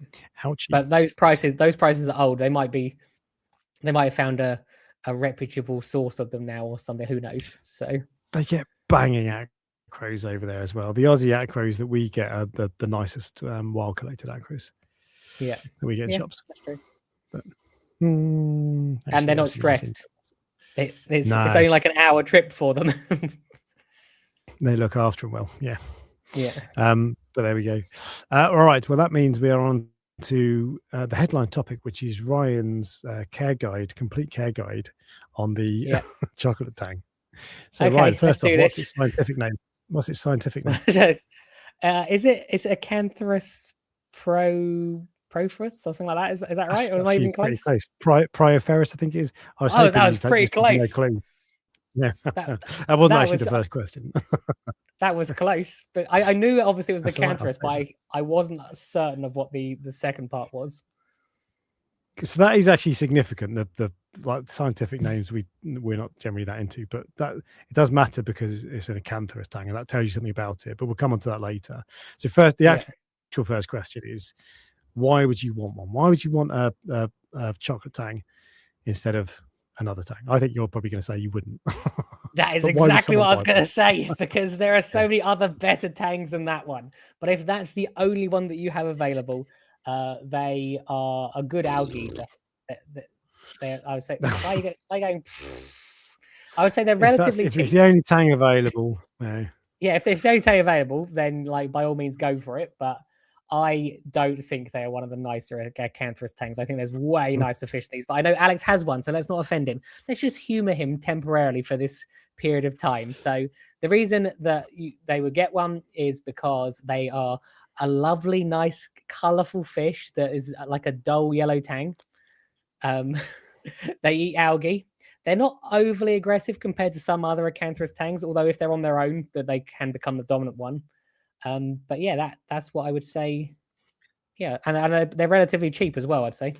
ouchie. But those prices are old. They might have found a reputable source of them now or something. Who knows? So they get banging acros over there as well. The Aussie acros that we get are the nicest wild collected acros. Yeah, that we get in shops. That's true. But and they're not stressed. It's only like an hour trip for them. They look after them well. Yeah. But there we go. All right. Well, that means we are on to the headline topic, which is Ryan's complete care guide on the chocolate tang. So, okay, Ryan, first off, what's its scientific name? Is it Acanthus prophorus, something like that? Is that right? Or am I even close? Pretty close. Prioferus, I think it is. That was pretty close. Yeah, That that wasn't that actually was the first question. that was close, but I knew obviously it was the That's all right, I'll Cantorus, take but that. I wasn't certain of what the second part was. So that is actually significant. The like scientific names we're not generally that into, but that it does matter because it's an Acanthurus tang, and that tells you something about it. But we'll come on to that later. So first, the Yeah. actual first question is, why would you want one? Why would you want a chocolate tang instead of another tang? I think you're probably going to say you wouldn't. That is But why would exactly what I was someone buy going one? to say, because there are so Yeah. many other better tangs than that one. But if that's the only one that you have available, they are a good algae eater. I would say, why are you going? I would say they're relatively If it's cheap. the only tang available, no. Yeah, if there's any tang available, then like by all means go for it. But I don't think they are one of the nicer Acanthurus tangs. I think there's way nicer fish than these. But I know Alex has one, so let's not offend him. Let's just humor him temporarily for this period of time. So the reason that they would get one is because they are a lovely, nice, colorful fish that is like a dull yellow tang. They eat algae. They're not overly aggressive compared to some other Acanthurus tangs, although if they're on their own, that they can become the dominant one. But yeah, that's what I would say. Yeah, and they're relatively cheap as well, I'd say.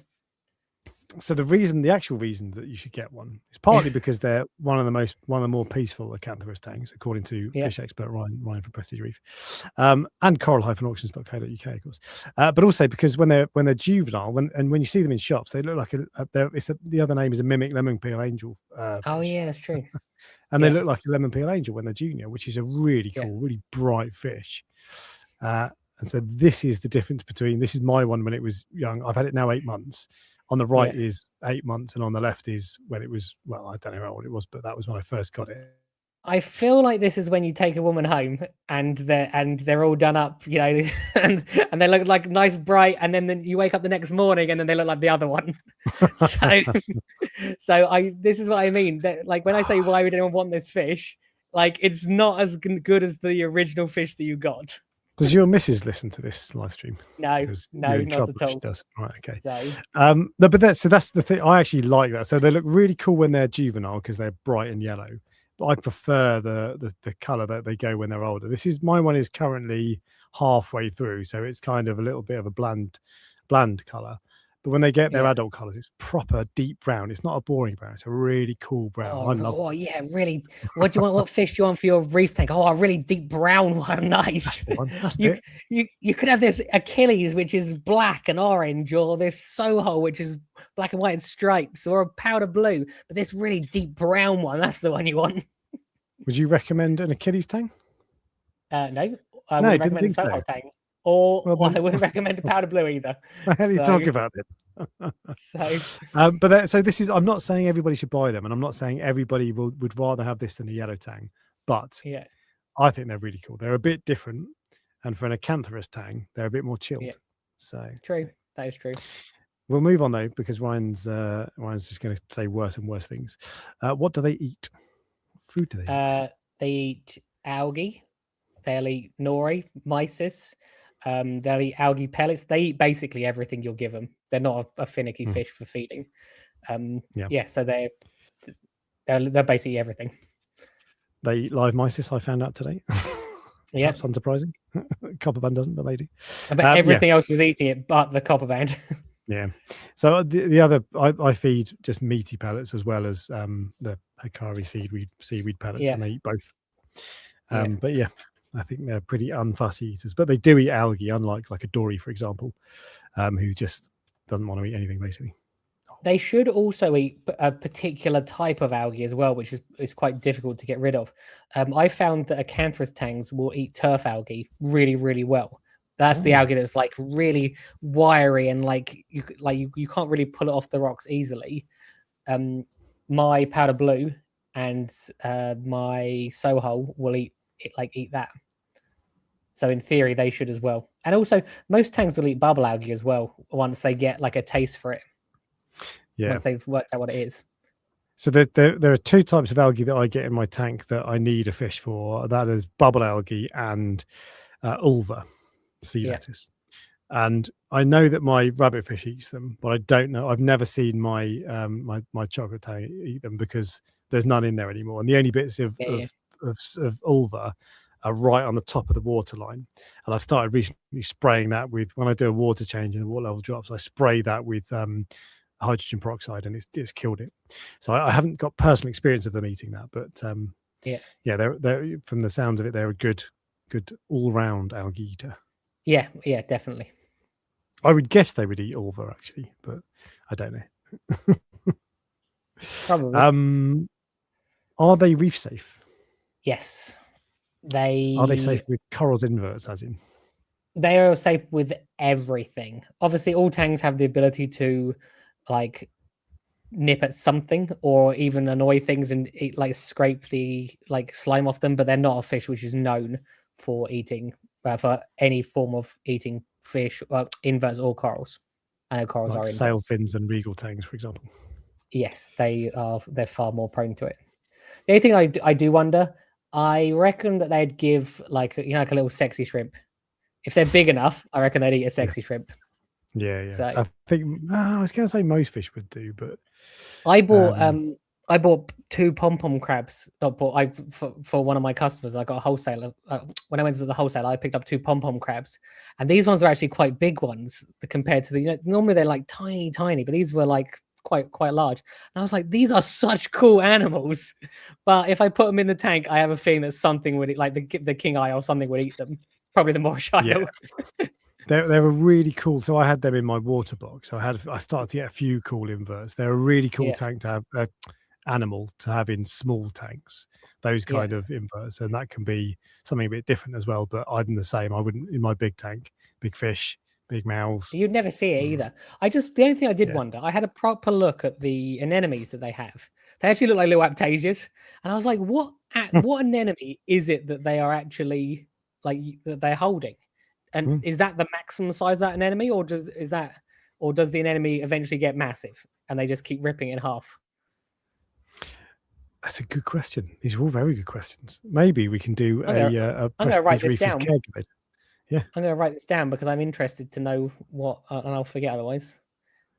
So the actual reason that you should get one is partly because they're one of the more peaceful Acanthurus tangs, according to fish expert Ryan from Prestige Reef, and coral-auctions.co.uk, of course. But also because when they're juvenile, when you see them in shops, they look like the other name is a mimic lemon peel angel. Oh yeah, that's true. And they look like a lemon peel angel when they're junior, which is a really cool, really bright fish. And so this is the difference between, this is my one when it was young. I've had it now 8 months. On the right is 8 months, and on the left is when it was, well, I don't know how old it was, but that was when I first got it. I feel like this is when you take a woman home and they're all done up, you know, and they look like nice, bright, and then you wake up the next morning and then they look like the other one. So this is what I mean. That, like when I say why would anyone want this fish, like it's not as good as the original fish that you got. Does your missus listen to this live stream? No, not at all. She does. Right, okay. So, no, but that's the thing. I actually like that. So they look really cool when they're juvenile because they're bright and yellow. But I prefer the color that they go when they're older. My one is currently halfway through, so it's kind of a little bit of a bland color. But when they get their adult colors, it's proper deep brown. It's not a boring brown. It's a really cool brown. Oh yeah, really. What do you want? What fish do you want for your reef tank? Oh, a really deep brown one. Nice. You could have this Achilles, which is black and orange, or this Soho, which is black and white and stripes, or a powder blue. But this really deep brown one, that's the one you want. Would you recommend an Achilles tang? No, I would recommend a Soho tang. Or I wouldn't recommend a powder blue either. What the hell are you talking about then? So this is, I'm not saying everybody should buy them, and I'm not saying everybody would rather have this than a yellow tang, but I think they're really cool. They're a bit different, and for an Acanthurus tang, they're a bit more chilled. So true, that is true. We'll move on though, because Ryan's just going to say worse and worse things. What do they eat? What food do they eat? They eat algae. They'll eat nori, mysis. They'll eat algae pellets. They eat basically everything you'll give them. They're not a finicky fish for feeding. So they're basically everything. They eat live mysis, I found out today. Perhaps unsurprising. Copper band doesn't, but they do. But everything else was eating it, but the copper band. Yeah. So the other, I feed just meaty pellets as well as the Hikari seaweed pellets, and they eat both. But yeah, I think they're pretty unfussy eaters, but they do eat algae, unlike like a dory, for example, who just doesn't want to eat anything basically. They should also eat a particular type of algae as well, which is quite difficult to get rid of. I found that Acanthurus tangs will eat turf algae really, really well. That's the algae that's like really wiry and you can't really pull it off the rocks easily. My powder blue and my Soho will eat that. So in theory, they should as well. And also, most tangs will eat bubble algae as well once they get like a taste for it. Yeah. Once they've worked out what it is. So there are two types of algae that I get in my tank that I need a fish for. That is bubble algae and ulva, sea lettuce. And I know that my rabbitfish eats them, but I don't know. I've never seen my my chocolate tang eat them because there's none in there anymore, and the only bits of ulva are right on the top of the water line. And I've started recently spraying that with, when I do a water change and the water level drops, I spray that with hydrogen peroxide, and it's killed it. So I haven't got personal experience of them eating that, but they're from the sounds of it, they're a good all-round algae eater. Yeah, definitely. I would guess they would eat ulva actually, but I don't know. Probably. Are they reef safe? Yes. Are they safe with corals inverts, as in? They are safe with everything. Obviously, all tangs have the ability to like nip at something or even annoy things and eat, like scrape the like slime off them, but they're not a fish which is known for eating for any form of eating fish, inverts or corals. I know corals like are sailfins and regal tangs, for example. Yes, they're far more prone to it. The only thing I do wonder, I reckon that they'd give like like a little sexy shrimp. If they're big enough, I reckon they'd eat a sexy shrimp. Yeah. So, I think I was going to say most fish would do, but I bought 2 pom-pom crabs. For one of my customers. I got a wholesaler. When I went to the wholesaler, I picked up 2 pom-pom crabs, and these ones are actually quite big ones compared to the. Normally they're like tiny, but these were like quite large. And I was like, these are such cool animals. But if I put them in the tank, I have a feeling that something would eat, like the king eye or something would eat them. Probably the Moorish eye. Yeah. They were really cool. So I had them in my water box. I started to get a few cool inverts. They're a really cool tank to have, animal to have in small tanks. Those kind of inverts, and that can be something a bit different as well. But I'm the same. I wouldn't in my big tank, big fish, big mouths. You'd never see it either. The only thing I did wonder, I had a proper look at the anemones that they have. They actually look like little aptasias, and I was like, what anemone is it that they are actually like that they're holding? And is that the maximum size of that anemone, or does the anemone eventually get massive and they just keep ripping it in half? That's a good question. These are all very good questions. Maybe we can do a I'm going to write this down. Care guide. Yeah, I'm going to write this down because I'm interested to know what, and I'll forget otherwise.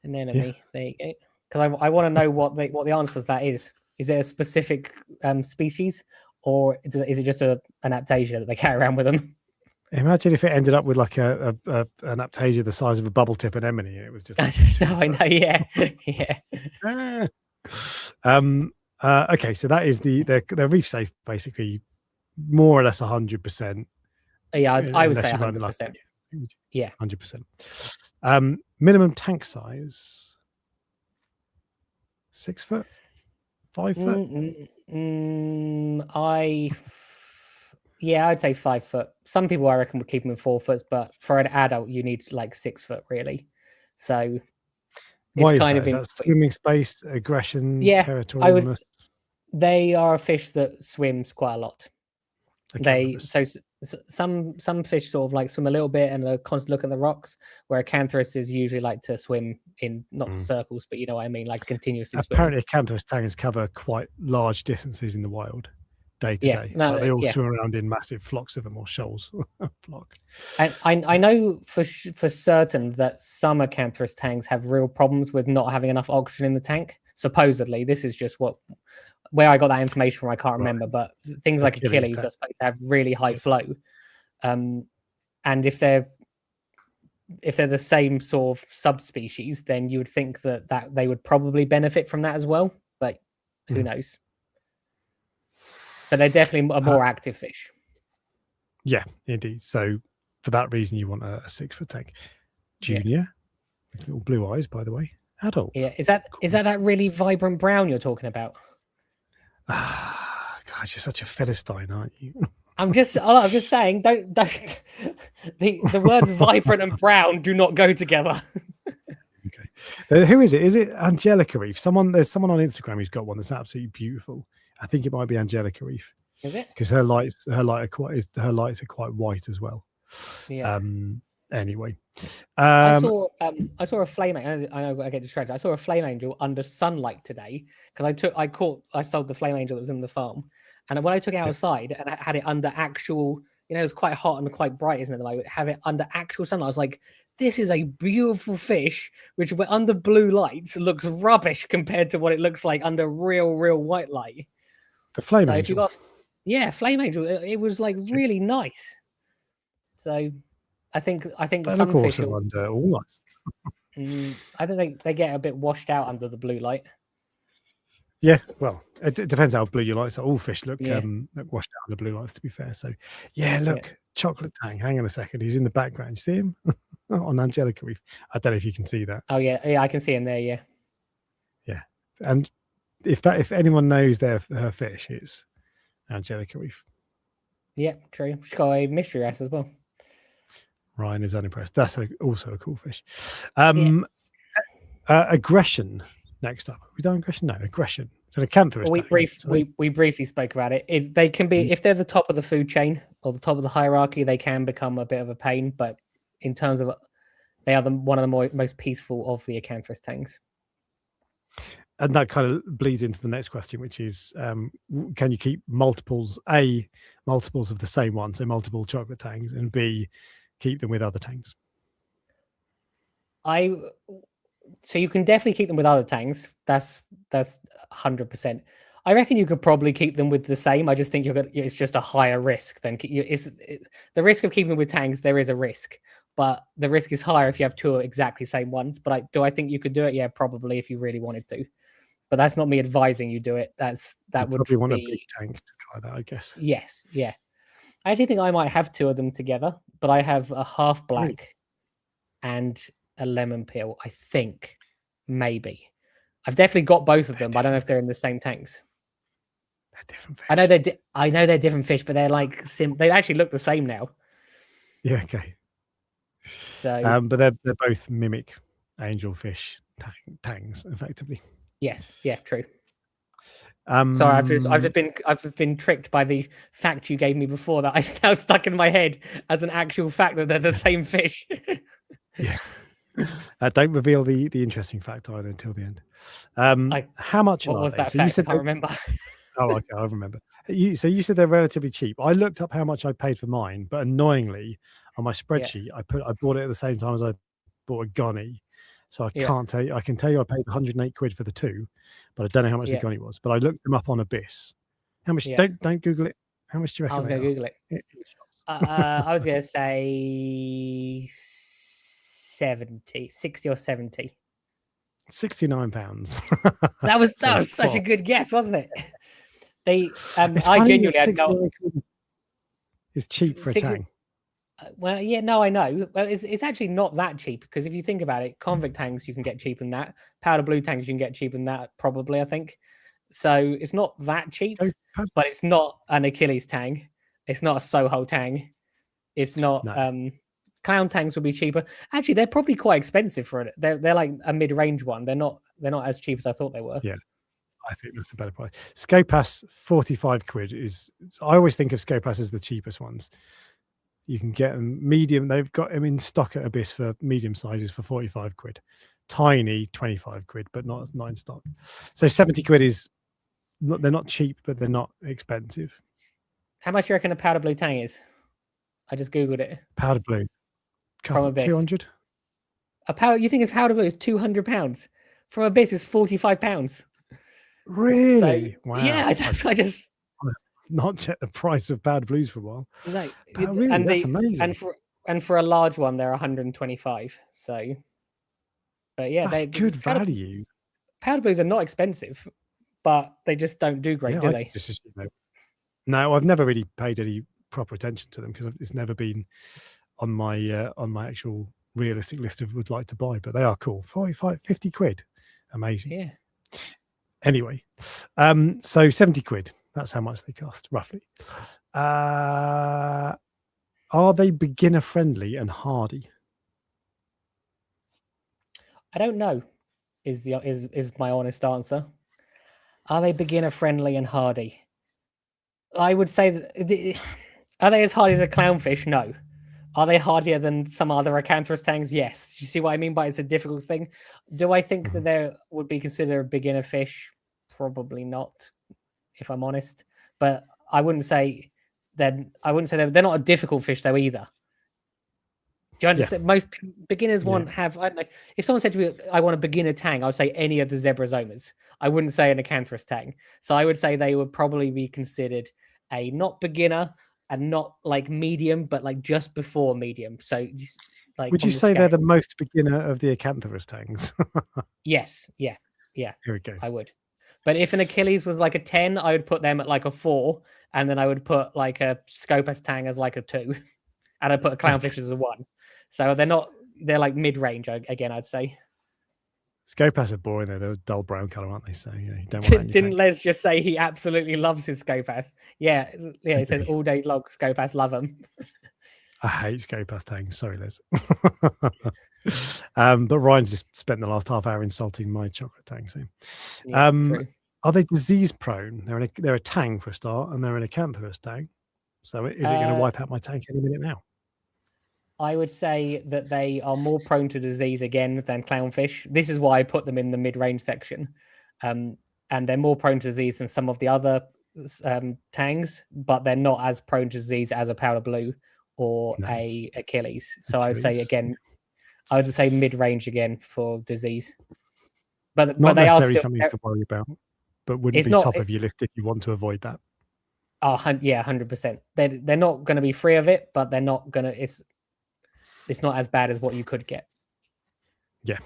Anemone, there you go. Because I want to know what the answer to that is. Is it a specific species, or is it just an aptasia that they carry around with them? Imagine if it ended up with like an aptasia the size of a bubble tip anemone, and it was just. No, I know. Yeah. Okay, so that is they're reef safe, basically, more or less 100%. Yeah, I would say 100%. Yeah, 100%. Minimum tank size: 6 foot, 5 foot. I'd say 5 foot. Some people I reckon would keep them in 4 foot, but for an adult you need like 6 foot really. So why is that swimming space, aggression, territorialness? They are a fish that swims quite a lot. Some fish sort of like swim a little bit and are constantly looking at the rocks, where acantharids usually like to swim in not circles, but you know what I mean, like continuously. Apparently, acantharis tangs cover quite large distances in the wild, day to day. They all swim around in massive flocks of them, or shoals. Flock. And I know for certain that some acantharis tangs have real problems with not having enough oxygen in the tank. Supposedly, this is just where I got that information from. I can't remember, but things like Achilles are supposed to have really high flow. And if they're the same sort of subspecies, then you would think that they would probably benefit from that as well. But who knows? But they're definitely a more active fish. Yeah, indeed. So for that reason, you want a 6 foot tank. Junior, with little blue eyes, by the way. Adult. Yeah, is that really vibrant brown you're talking about? God, you're such a Philistine, aren't you? I'm just saying, don't. The words vibrant and brown do not go together. Okay, who is it? Is it Angelica Reef? There's someone on Instagram who's got one that's absolutely beautiful. I think it might be Angelica Reef. Is it? Because her lights are quite white as well. Yeah. Anyway, I saw a flame angel. I know I get distracted. I saw a flame angel under sunlight today because I sold the flame angel that was in the farm, and when I took it outside and I had it under actual it's quite hot and quite bright, isn't it, at the moment? Have it under actual sunlight. I was like, this is a beautiful fish, which under blue lights looks rubbish compared to what it looks like under real white light. The flame angel. Flame angel. It was like really nice. So I think some fish are under all lights. I think they get a bit washed out under the blue light. Yeah, well, it depends how blue your lights are. All fish look washed out under blue lights, to be fair. So, look, chocolate tang. Hang on a second. He's in the background. You see him on Angelica Reef? I don't know if you can see that. Oh, yeah, I can see him there, yeah. Yeah. And if anyone knows her fish, it's Angelica Reef. Yeah, true. She's got a mystery wrest as well. Ryan is unimpressed. That's also a cool fish. Aggression. Next up, we done aggression. No, aggression. It's an acanthrus. We briefly spoke about it. They can be if they're the top of the food chain or the top of the hierarchy, they can become a bit of a pain. But in terms of, they are one of the most peaceful of the acanthrus tangs. And that kind of bleeds into the next question, which is, can you keep multiples of the same one, so multiple chocolate tangs, and B, keep them with other tangs? So you can definitely keep them with other tangs. That's 100%. I reckon you could probably keep them with the same. I just think it's just a higher risk than the risk of keeping them with tangs. There is a risk, but the risk is higher if you have two exactly same ones. But do I think you could do it? Yeah, probably if you really wanted to. But that's not me advising you do it. That would probably want a big tank to try that, I guess. Yes, yeah. I actually think I might have two of them together, but I have a half black and a lemon peel, I think. Maybe. I've definitely got both of them, but I don't know if they're in the same tanks. They're different fish. I know they're different fish, but they're like they actually look the same now. Yeah, okay. So but they're both mimic angelfish tangs, effectively. Yes, yeah, true. Sorry, I've been tricked by the fact you gave me before that I now stuck in my head as an actual fact that they're the same fish. Yeah. Don't reveal the interesting fact either until the end. How much? What was that fact? I can't remember. Oh, okay, I remember. You said they're relatively cheap. I looked up how much I paid for mine, but annoyingly, on my spreadsheet, I bought it at the same time as I bought a gunny. So I can't tell you. I can tell you I paid 108 quid for the two, but I don't know how much the gunny was. But I looked them up on Abyss. How much? Don't Google it. How much do you reckon? I was going to Google it. I was going to say 60 or 70. £69. That was such a good guess, wasn't it? I genuinely had no. It's cheap for a tang. Well, yeah, no, I know. Well, it's actually not that cheap because if you think about it, convict tangs you can get cheaper than that. Powder blue tangs you can get cheaper than that, probably. I think. So it's not that cheap, but it's not an Achilles tang. It's not a Soho tang. It's not. No. Clown tangs will be cheaper. Actually, they're probably quite expensive for it. They're like a mid-range one. They're not as cheap as I thought they were. Yeah, I think that's a better price. Scopass 45 quid is. I always think of Scopass as the cheapest ones. You can get them medium. They've got them in stock at Abyss for medium sizes for 45 quid. Tiny 25 quid, but not in stock. So 70 quid is. They're not cheap, but they're not expensive. How much do you reckon a powder blue tang is? I just googled it. Powder blue. From Abyss. 200. You think it's powder blue is £200? From Abyss is £45. Really? So, wow. Yeah, I just not checked the price of powder blues for a while. No, really, that's amazing. And for a large one, they're 125. So, but yeah, that's good value. Powder blues are not expensive, but they just don't do great, do they? No, I've never really paid any proper attention to them because it's never been on my actual realistic list of would like to buy, but they are cool. 45, 50 quid. Amazing. Yeah. Anyway, so 70 quid. That's how much they cost, roughly. Are they beginner friendly and hardy? I don't know. Is my honest answer. Are they beginner friendly and hardy? I would say that. Are they as hardy as a clownfish? No. Are they hardier than some other acanthrus tangs? Yes. You see what I mean by it's a difficult thing? Do I think that they would be considered a beginner fish? Probably not, if I'm honest. But I wouldn't say then I wouldn't say they're not a difficult fish though either. Do you understand? Most beginners have, I don't know, if someone said to me, I want a beginner tang, I would say any of the zebrazomas. I wouldn't say an acanthurus tang. So I would say they would probably be considered a not beginner and not like medium, but like just before medium. So like, would you say they're the most beginner of the acanthurus tangs? Yes. Yeah. Here we go. I would. But if an Achilles was like a 10, I would put them at like a 4. And then I would put like a Scopas tang as like a 2. And I'd put a clownfish as a 1. So they're like mid-range again, I'd say. Scopas are boring though. They're a dull brown color, aren't they? So you don't want Didn't Les just say he absolutely loves his Scopas? Yeah. It says all day long Scopas love them. I hate Scopas tangs. Sorry, Les. But Ryan's just spent the last half hour insulting my chocolate tang. So, true. Are they disease prone? They're a tang for a start, and they're an acanthurus tang. So is it going to wipe out my tank any minute now? I would say that they are more prone to disease again than clownfish. This is why I put them in the mid-range section. And they're more prone to disease than some of the other tangs, but they're not as prone to disease as a powder blue or a Achilles. So I would say again, I would say mid-range again for disease. But not they necessarily are still something to worry about, but wouldn't be top of your list if you want to avoid that. Oh yeah, 100%. They're not going to be free of it, but they're not going to. It's not as bad as what you could get. Yeah,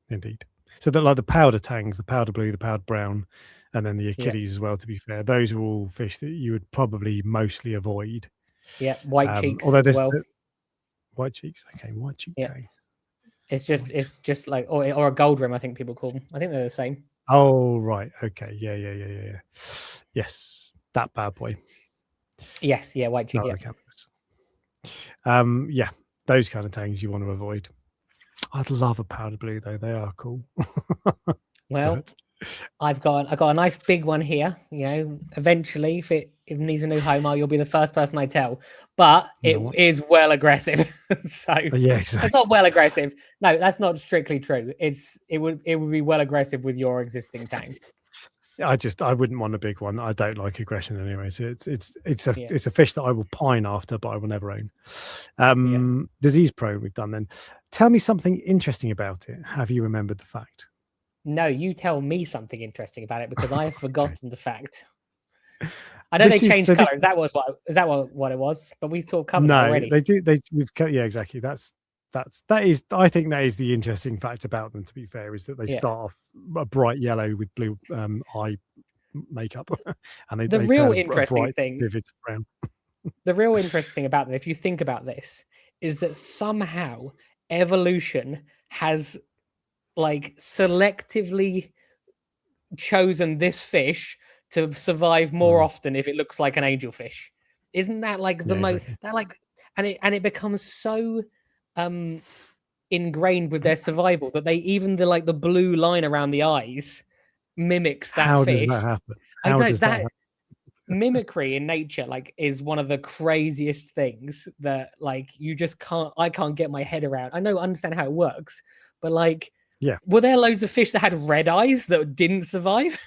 indeed. So that like the powder tangs, the powder blue, the powder brown, and then the Achilles as well, to be fair. Those are all fish that you would probably mostly avoid. Yeah, white cheeks although as well. White cheeks. Okay, white cheek tang. It's just like or a gold rim, I think people call them. I think they're the same. Oh, right. Okay. Yeah. Yes. That bad boy. Yes, white cheek. Yeah. Those kind of tangs you want to avoid. I'd love a powder blue though. They are cool. Well, I've got a nice big one here. You know, eventually, if it needs a new home, you'll be the first person I tell. But it is well aggressive. So yeah, exactly. It's not well aggressive. No, that's not strictly true. It would be well aggressive with your existing tang. I wouldn't want a big one. I don't like aggression anyway. So it's a fish that I will pine after, but I will never own. Disease prone we've done then. Tell me something interesting about it. Have you remembered the fact? No, you tell me something interesting about it because I have forgotten the fact. I know they changed color. Is that what it was? But we sort of covered it already. They do. Yeah, exactly. That is. I think that is the interesting fact about them. To be fair, is that they start off a bright yellow with blue eye makeup, and they real turn interesting bright, thing. Vivid brown. The real interesting thing about them, if you think about this, is that somehow evolution has like selectively chosen this fish to survive more often if it looks like an angelfish. Isn't that like the most exactly. That like and it becomes so ingrained with their survival that they even the blue line around the eyes mimics that How fish. Does that happen? How does that happen? Mimicry in nature is one of the craziest things that I can't get my head around. I understand how it works, but were there loads of fish that had red eyes that didn't survive?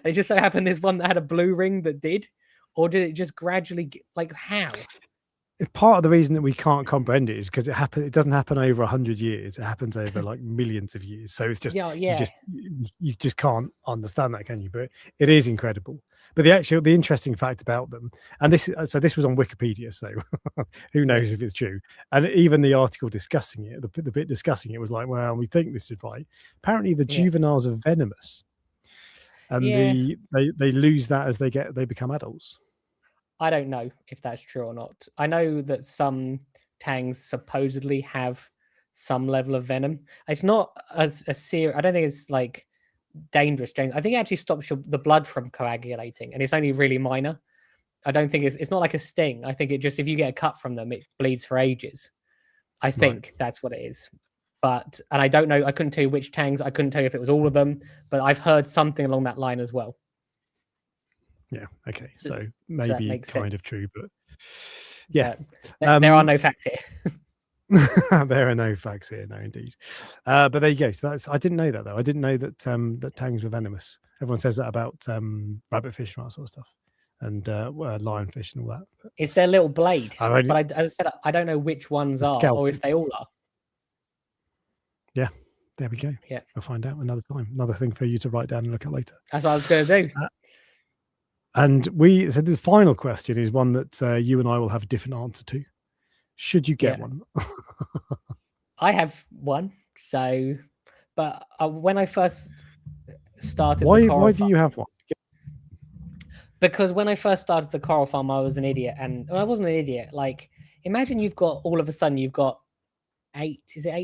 It just so happened there's one that had a blue ring that did, or did it just gradually how? Part of the reason that we can't comprehend it is because it doesn't happen over 100 years. It happens over millions of years. So it's just you just can't understand that, can you? But it is incredible. But the interesting fact about them, and this was on Wikipedia, so who knows if it's true. And even the article discussing it, the bit discussing it was like, well, we think this is right. Apparently, the juveniles are venomous, and they lose that as they become adults. I don't know if that's true or not. I know that some tangs supposedly have some level of venom. It's not as a serious. I don't think it's dangerous, James. I think it actually stops the blood from coagulating, and it's only really minor. I don't think it's not like a sting. I think it just, if you get a cut from them, it bleeds for ages. I think that's what it is. And I don't know. I couldn't tell you which tangs. I couldn't tell you if it was all of them, but I've heard something along that line as well. Yeah. Okay. So maybe kind of true, but yeah, there are no facts here. There are no facts here, no, indeed. But there you go. So I didn't know that though. I didn't know that that tangs were venomous. Everyone says that about rabbitfish and that sort of stuff. and lionfish and all that. It's their little blade. But as I said, I don't know which ones are, scalp. or if they all are. Yeah, there we go. Yeah, we'll find out another time. Another thing for you to write down and look at later. That's what I was going to do. And so the final question is one that you and I will have a different answer to. Should you get one? I have one. So, but when I first started, why do you have one? Because when I first started the coral farm, I was an idiot, and I wasn't an idiot. Like, imagine you've got all of a sudden you've got 8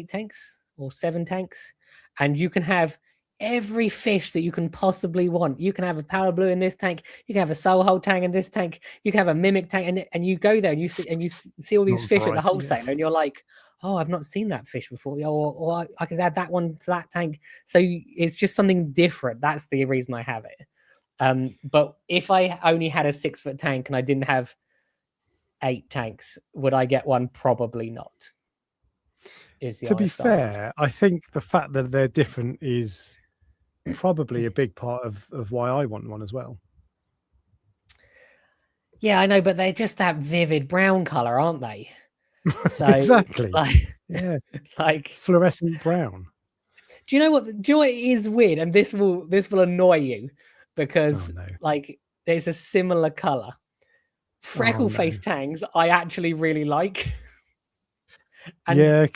tanks or 7 tanks, and you can have every fish that you can possibly want. You can have a power blue in this tank. You can have a soul hole tang in this tank. You can have a mimic tank, and you go there and you see all these fish at the wholesaler, and you're like, oh, I've not seen that fish before, or I could add that one to that tank. So it's just something different. That's the reason I have it. But if I only had a 6-foot tank and I didn't have 8 tanks, would I get one? Probably not. To be fair, I think the fact that they're different is probably a big part of why I want one as well. Yeah, I know, but they're just that vivid brown color, aren't they? So exactly. Yeah, like fluorescent brown. Do you know what? Do you know what is weird? And this will annoy you because like there's a similar color. Freckle face tangs I actually really like. And,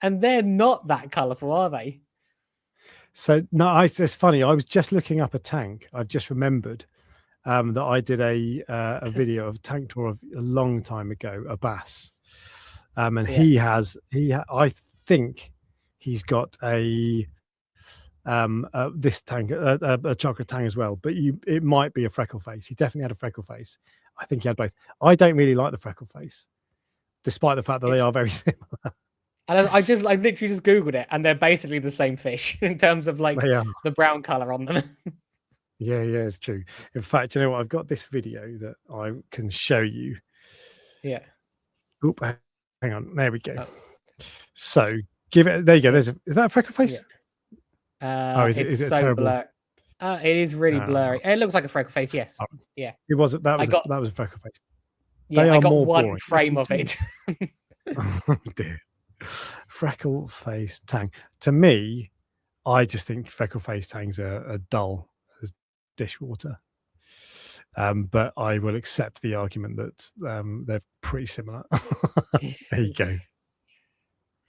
and they're not that colorful, are they? So no, it's funny. I was just looking up a tank. I've just remembered that I did a video of tank tour of a long time ago, a bass, and I think he's got a this tank, a chocolate tang as well. But it might be a freckle face. He definitely had a freckle face. I think he had both. I don't really like the freckle face, despite the fact that they are very similar. And I literally just Googled it, and they're basically the same fish in terms of like the brown color on them. Yeah, it's true. In fact, you know what? I've got this video that I can show you. Yeah. Oop, hang on. There we go. Oh. So give it. There you go. Is that a freckle face? Yeah. Is it so terrible? Blurry. It is really blurry. It looks like a freckle face. Yes. Yeah. It wasn't. That was a freckle face. Yeah, I got one boring. Frame of it. Oh dear. Freckle face tang. To me, I just think freckle face tangs are dull as dishwater. But I will accept the argument that they're pretty similar. There you go.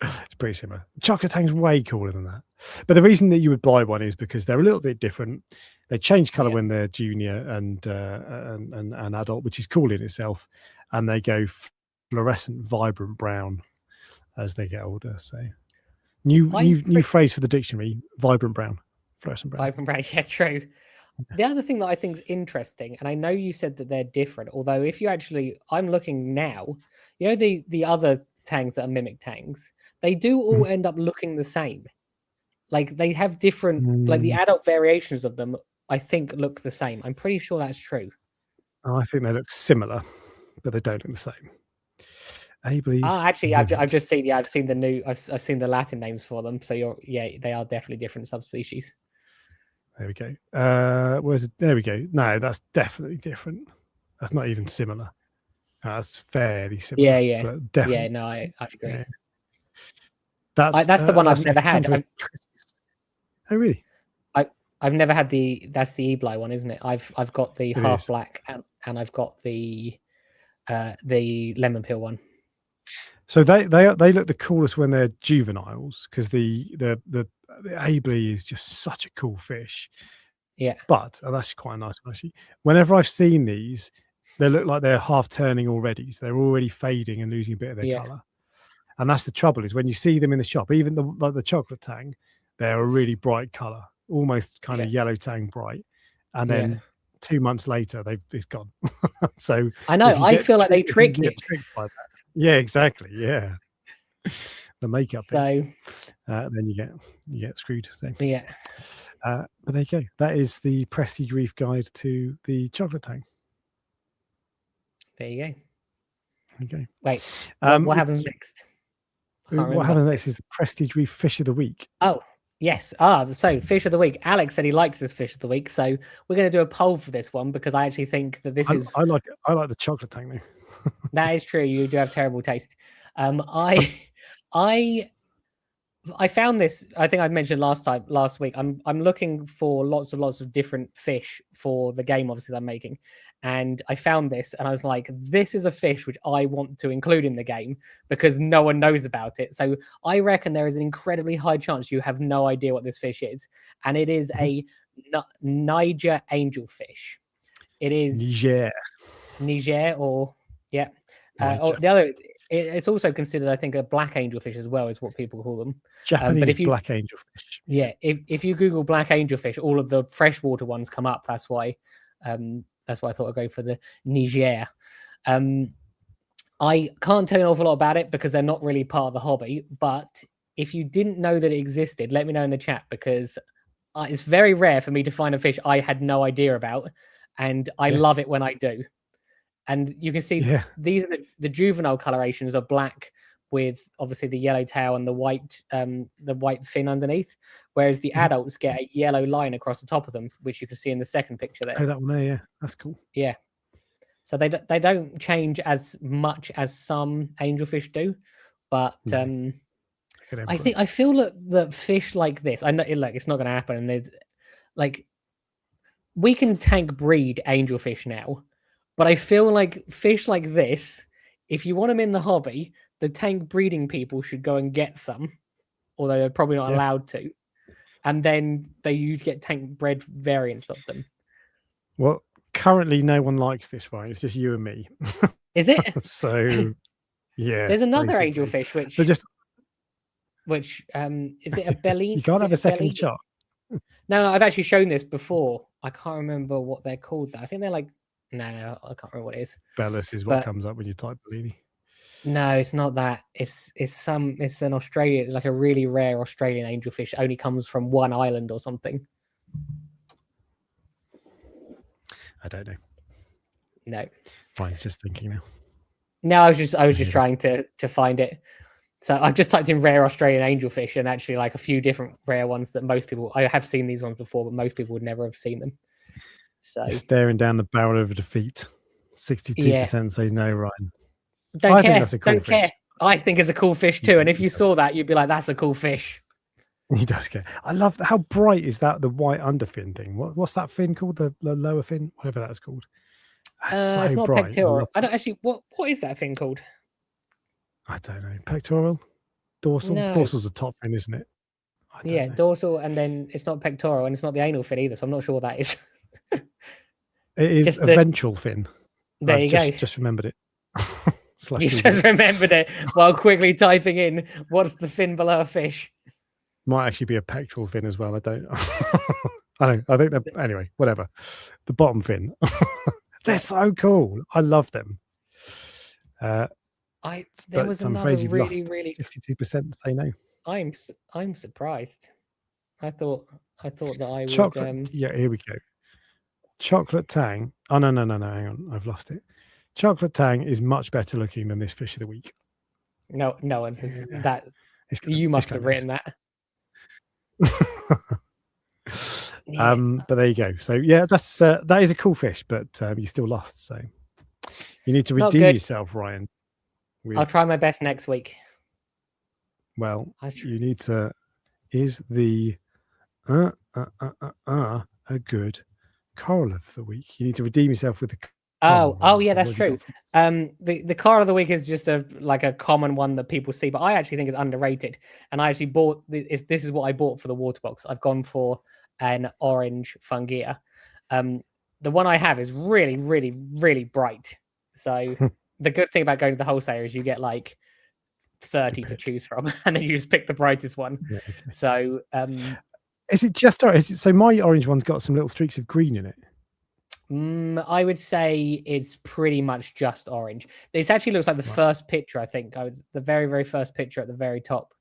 It's pretty similar. Chocolate tang's way cooler than that. But the reason that you would buy one is because they're a little bit different. They change color when they're junior and adult, which is cool in itself, and they go fluorescent, vibrant brown as they get older. So new phrase for the dictionary: vibrant brown, fluorescent brown. Vibrant brown, yeah, true. The other thing that I think is interesting, and I know you said that they're different, although if you actually, I'm looking now, you know the other tangs that are mimic tangs, they do all end up looking the same. Like they have different, like the adult variations of them, I think look the same. I'm pretty sure that's true. I think they look similar, but they don't look the same. Actually, I've just seen. Yeah, I've seen the Latin names for them. So they are definitely different subspecies. There we go. Where's it? There we go. No, that's definitely different. That's not even similar. That's fairly similar. Yeah. But definitely. Yeah, no, I agree. Yeah. That's the one I've never had. Oh, really? I've never had that's the Ebli one, isn't it? I've got the half black and I've got the lemon peel one. So they look the coolest when they're juveniles because the Ebli is just such a cool fish. Yeah. But that's quite a nice one actually. Whenever I've seen these, they look like they're half turning already. So they're already fading and losing a bit of their color. And that's the trouble is when you see them in the shop, even the chocolate tang, they're a really bright color, almost kind of yellow tang bright. And then 2 months later, it's gone. So I know. I feel like they trick you. By that. Yeah, exactly. Yeah. The makeup. So then you get screwed. So. Yeah. But there you go. That is the Prestige Reef guide to the chocolate tang. There you go. Okay. Wait. What happens next? What happens next is the Prestige Reef Fish of the Week. Oh, Yes. So fish of the week. Alex said he likes this fish of the week, so we're going to do a poll for this one because I actually think that this is. I like the chocolate Tang though. That is true. You do have terrible taste. I found this. I think I mentioned last week. I'm looking for lots of different fish for the game, obviously that I'm making, and I found this, and I was like, this is a fish which I want to include in the game because no one knows about it. So I reckon there is an incredibly high chance you have no idea what this fish is, and it is a Niger angelfish. It is Niger, or yeah. The other. It's also considered, I think, a black angelfish as well, is what people call them. Japanese black angelfish. Yeah, if you Google black angelfish, all of the freshwater ones come up. That's why I thought I'd go for the Niger. I can't tell you an awful lot about it because they're not really part of the hobby. But if you didn't know that it existed, let me know in the chat because it's very rare for me to find a fish I had no idea about, and I love it when I do. And you can see these are the juvenile colorations are black with obviously the yellow tail and the white fin underneath, whereas the adults get a yellow line across the top of them, which you can see in the second picture there. Oh, that one there, yeah, that's cool. Yeah, so they don't change as much as some angelfish do, but I feel that fish like this, I know it's not going to happen, and like we can tank breed angelfish now. But I feel like fish like this, if you want them in the hobby, the tank breeding people should go and get some, although they're probably not allowed to. And then you'd get tank bred variants of them. Well, currently no one likes this, right? It's just you and me. Is it? So, yeah. There's another angelfish which is it a belly? You can't have a second shot. No, I've actually shown this before. I can't remember what they're called. I think they're like. No, I can't remember what it is. Bellis is what comes up when you type Bellini. No, it's not that. It's an Australian, like a really rare Australian angelfish. Only comes from one island or something. I don't know. No. Mine's just thinking now. No, I was just trying to find it. So I've just typed in rare Australian angelfish, and actually like a few different rare ones that most people, I have seen these ones before, but most people would never have seen them. So you're staring down the barrel of defeat. 62% say no, Ryan. Don't care. That's a cool fish. I think it's a cool fish too. And if you saw that, you'd be like, "That's a cool fish." He does care. I love how bright is that, the white underfin thing. What's that fin called? The lower fin, whatever that's called. So it's not bright. Pectoral. I don't actually. What is that fin called? I don't know. Pectoral, dorsal. No. Dorsal's the top fin, isn't it? Yeah, know. Dorsal, and then it's not pectoral, and it's not the anal fin either. So I'm not sure what that is. It is a ventral fin. There you go. Just remembered it. You just remembered it while quickly typing in what's the fin below a fish. Might actually be a pectoral fin as well. I don't. I think that. Anyway, whatever. The bottom fin. They're so cool. I love them. There was another really 62% say no. I'm surprised. I thought that I would. Chocolate. Yeah, here we go. Chocolate Tang. Oh no! Hang on, I've lost it. Chocolate Tang is much better looking than this fish of the week. No one has that. You must have written that. But there you go. So yeah, that is a cool fish, but you still lost. So you need to redeem yourself, Ryan. I'll try my best next week. Well, you need to. Is the a good coral of the week? You need to redeem yourself with the. Oh yeah, that's true. The coral of the week is just a common one that people see, but I actually think it's underrated. And I actually bought this is what I bought for the water box. I've gone for an orange fungia. The one I have is really, really, really bright. So the good thing about going to the wholesaler is you get like 30 to choose from, and then you just pick the brightest one. Yeah, okay. So is it just orange? So my orange one's got some little streaks of green in it. I would say it's pretty much just orange. This actually looks like the first picture, I think. The very, very first picture at the very top.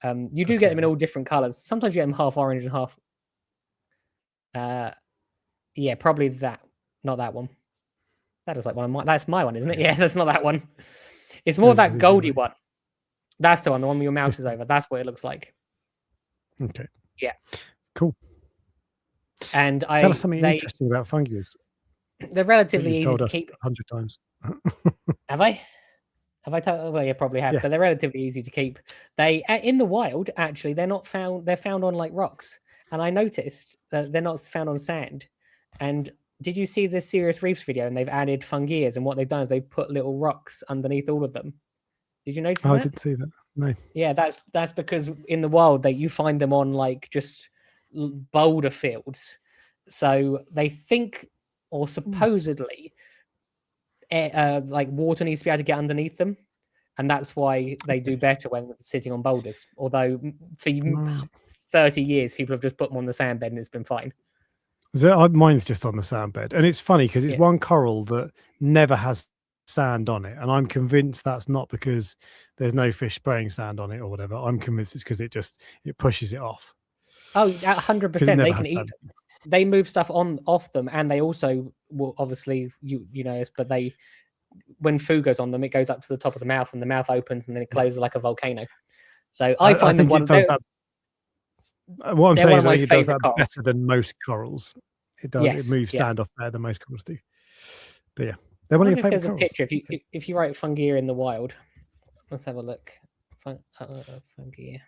You do get them in all different colors. Sometimes you get them half orange and half. Yeah, probably that. Not that one. That looks like one of mine. That's my one, isn't it? Yeah, that's not that one. It's more that goldy one. That's the one with your mouse is over. That's what it looks like. Okay. Yeah. Cool. And tell us something interesting about fungus. They're relatively easy to keep. 100 times. Have I? Have I told? Well, you probably have, but they're relatively easy to keep. They in the wild, actually, they're not found. They're found on like rocks, and I noticed that they're not found on sand. And did you see the Serious Reefs video? And they've added fungias, and what they've done is they've put little rocks underneath all of them. Did you notice that? I didn't see that. No. Yeah, that's because in the wild you find them on like just boulder fields. So they think, or supposedly, like water needs to be able to get underneath them, and that's why they do better when sitting on boulders. Although for 30 years people have just put them on the sand bed and it's been fine. So mine's just on the sand bed, and it's funny because it's one coral that never has sand on it, and I'm convinced that's not because there's no fish spraying sand on it or whatever. I'm convinced it's because it pushes it off. Oh, 100%. They can eat. They move stuff off them, and they also will obviously you know, but when food goes on them, it goes up to the top of the mouth, and the mouth opens, and then it closes like a volcano. So I find them one. Does that. What I'm saying is, I think it does that better than most corals. It does. It moves sand off better than most corals do. But yeah, they're one of your favorite corals. There's a picture. If you write fungia in the wild, let's have a look. Fungia.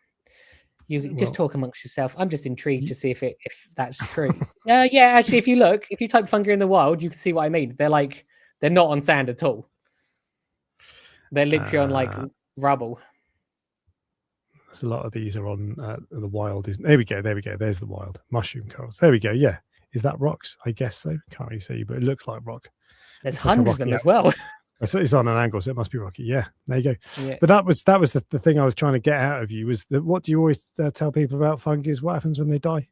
You just talk amongst yourself. I'm just intrigued to see if that's true. Yeah, actually, if you type fungi in the wild, you can see what I mean. They're not on sand at all. They're literally on like rubble. There's a lot of these are on the wild. There we go. There's the wild mushroom corals. There we go. Yeah, is that rocks? I guess so. Can't really see, but it looks like rock. There's hundreds of them as well. It's on an angle, so it must be rocky. Yeah, there you go. Yeah. But that was the thing I was trying to get out of you was that what do you always tell people about fungi? What happens when they die?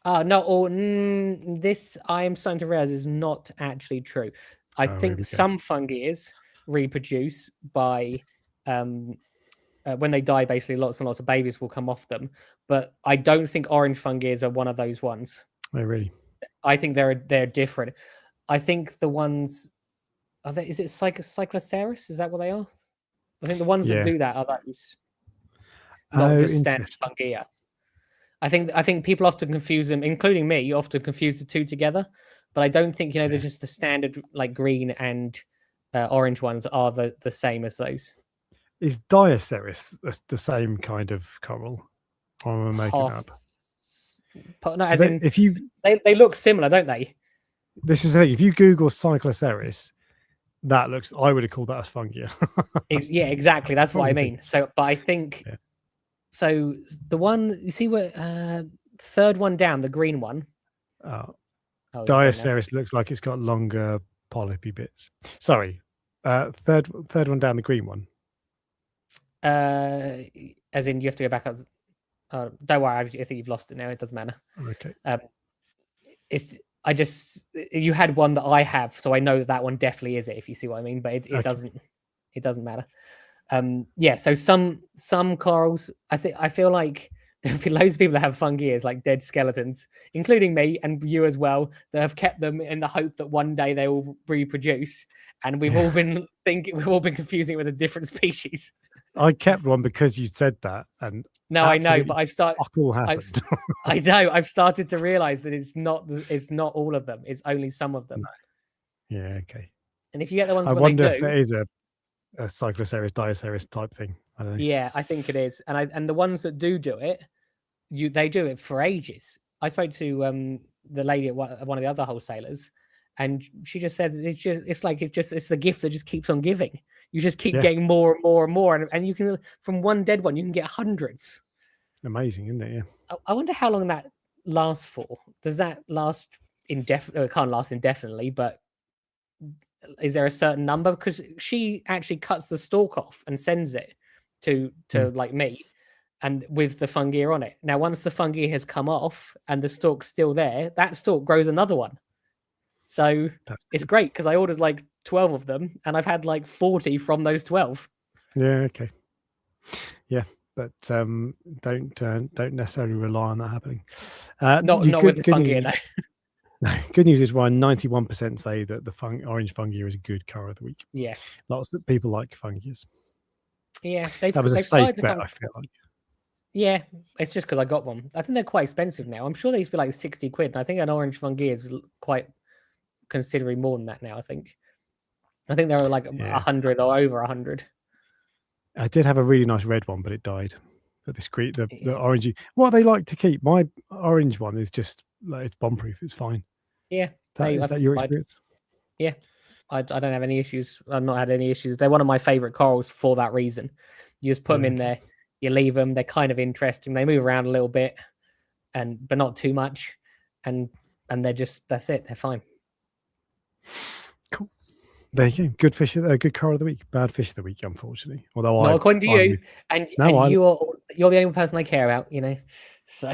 This I am starting to realize is not actually true. I think some fungi reproduce by when they die. Basically, lots and lots of babies will come off them. But I don't think orange fungi are one of those ones. Oh, really? I think they're different. I think the ones. Is it Cycloceras? Is that what they are? I think the ones that do that are those. Not just standard fungia. I think people often confuse them, including me. You often confuse the two together, but I don't think they're just the standard like green and orange ones are the same as those. Is Dioceras the same kind of coral? Or am I making up? No, so they look similar, don't they? This is the thing. If you Google Cycloceras, I would have called that a fungia. Yeah, exactly. That's what I mean. So, but I think so. The one you see, third one down, the green one. Dioceras looks like it's got longer polypy bits. Sorry, third one down, the green one. As in, you have to go back up. Don't worry, I think you've lost it now. It doesn't matter. Okay. You had one that I have, so I know that one definitely is it, if you see what I mean, but it doesn't matter. So some corals, I feel like there'll be loads of people that have fungi like dead skeletons, including me and you as well, that have kept them in the hope that one day they will reproduce, and we've all been confusing it with a different species. I kept one because you said that, and no, I know, but I've started. All happened. I know. I've started to realize that it's not all of them. It's only some of them. No. Yeah. Okay. And if you get the ones, I wonder if there is a Cycloceras, Dioceras type thing. I don't know. Yeah, I think it is. And the ones that do it, they do it for ages. I spoke to the lady at one of the other wholesalers, and she just said it's the gift that just keeps on giving. You just keep getting more and more and more, and you can, from one dead one, you can get hundreds. Amazing, isn't it? Yeah. I wonder how long that lasts for. Does that last indefinitely? It can't last indefinitely, but is there a certain number? Because she actually cuts the stalk off and sends it to like me, and with the fungi on it. Now, once the fungi has come off and the stalk's still there, that stalk grows another one. So it's great because I ordered like 12 of them, and I've had like 40 from those 12. Yeah. Okay. Yeah, but don't necessarily rely on that happening. Not with the fungi. No. Good news is, Ryan, 91% say that the orange fungi is a good coral of the week. Yeah. Lots of people like fungus. Yeah. That was a safe bet, I feel like. Yeah, it's just because I got one. I think they're quite expensive now. I'm sure they used to be like 60 quid. And I think an orange fungus was quite considerably more than that now, I think they were like 100 or over 100. I did have a really nice red one, but it died. But this green, the orangey, what they like to keep. My orange one is just like, it's bomb proof. It's fine. Yeah. Is that your experience? Yeah. I don't have any issues. I've not had any issues. They're one of my favorite corals for that reason. You just put them in there, you leave them. They're kind of interesting. They move around a little bit, but not too much. And that's it. They're fine. Cool. There you go. Good fish. Good coral of the week. Bad fish of the week, unfortunately. Although not according to you, and you're the only person I care about. So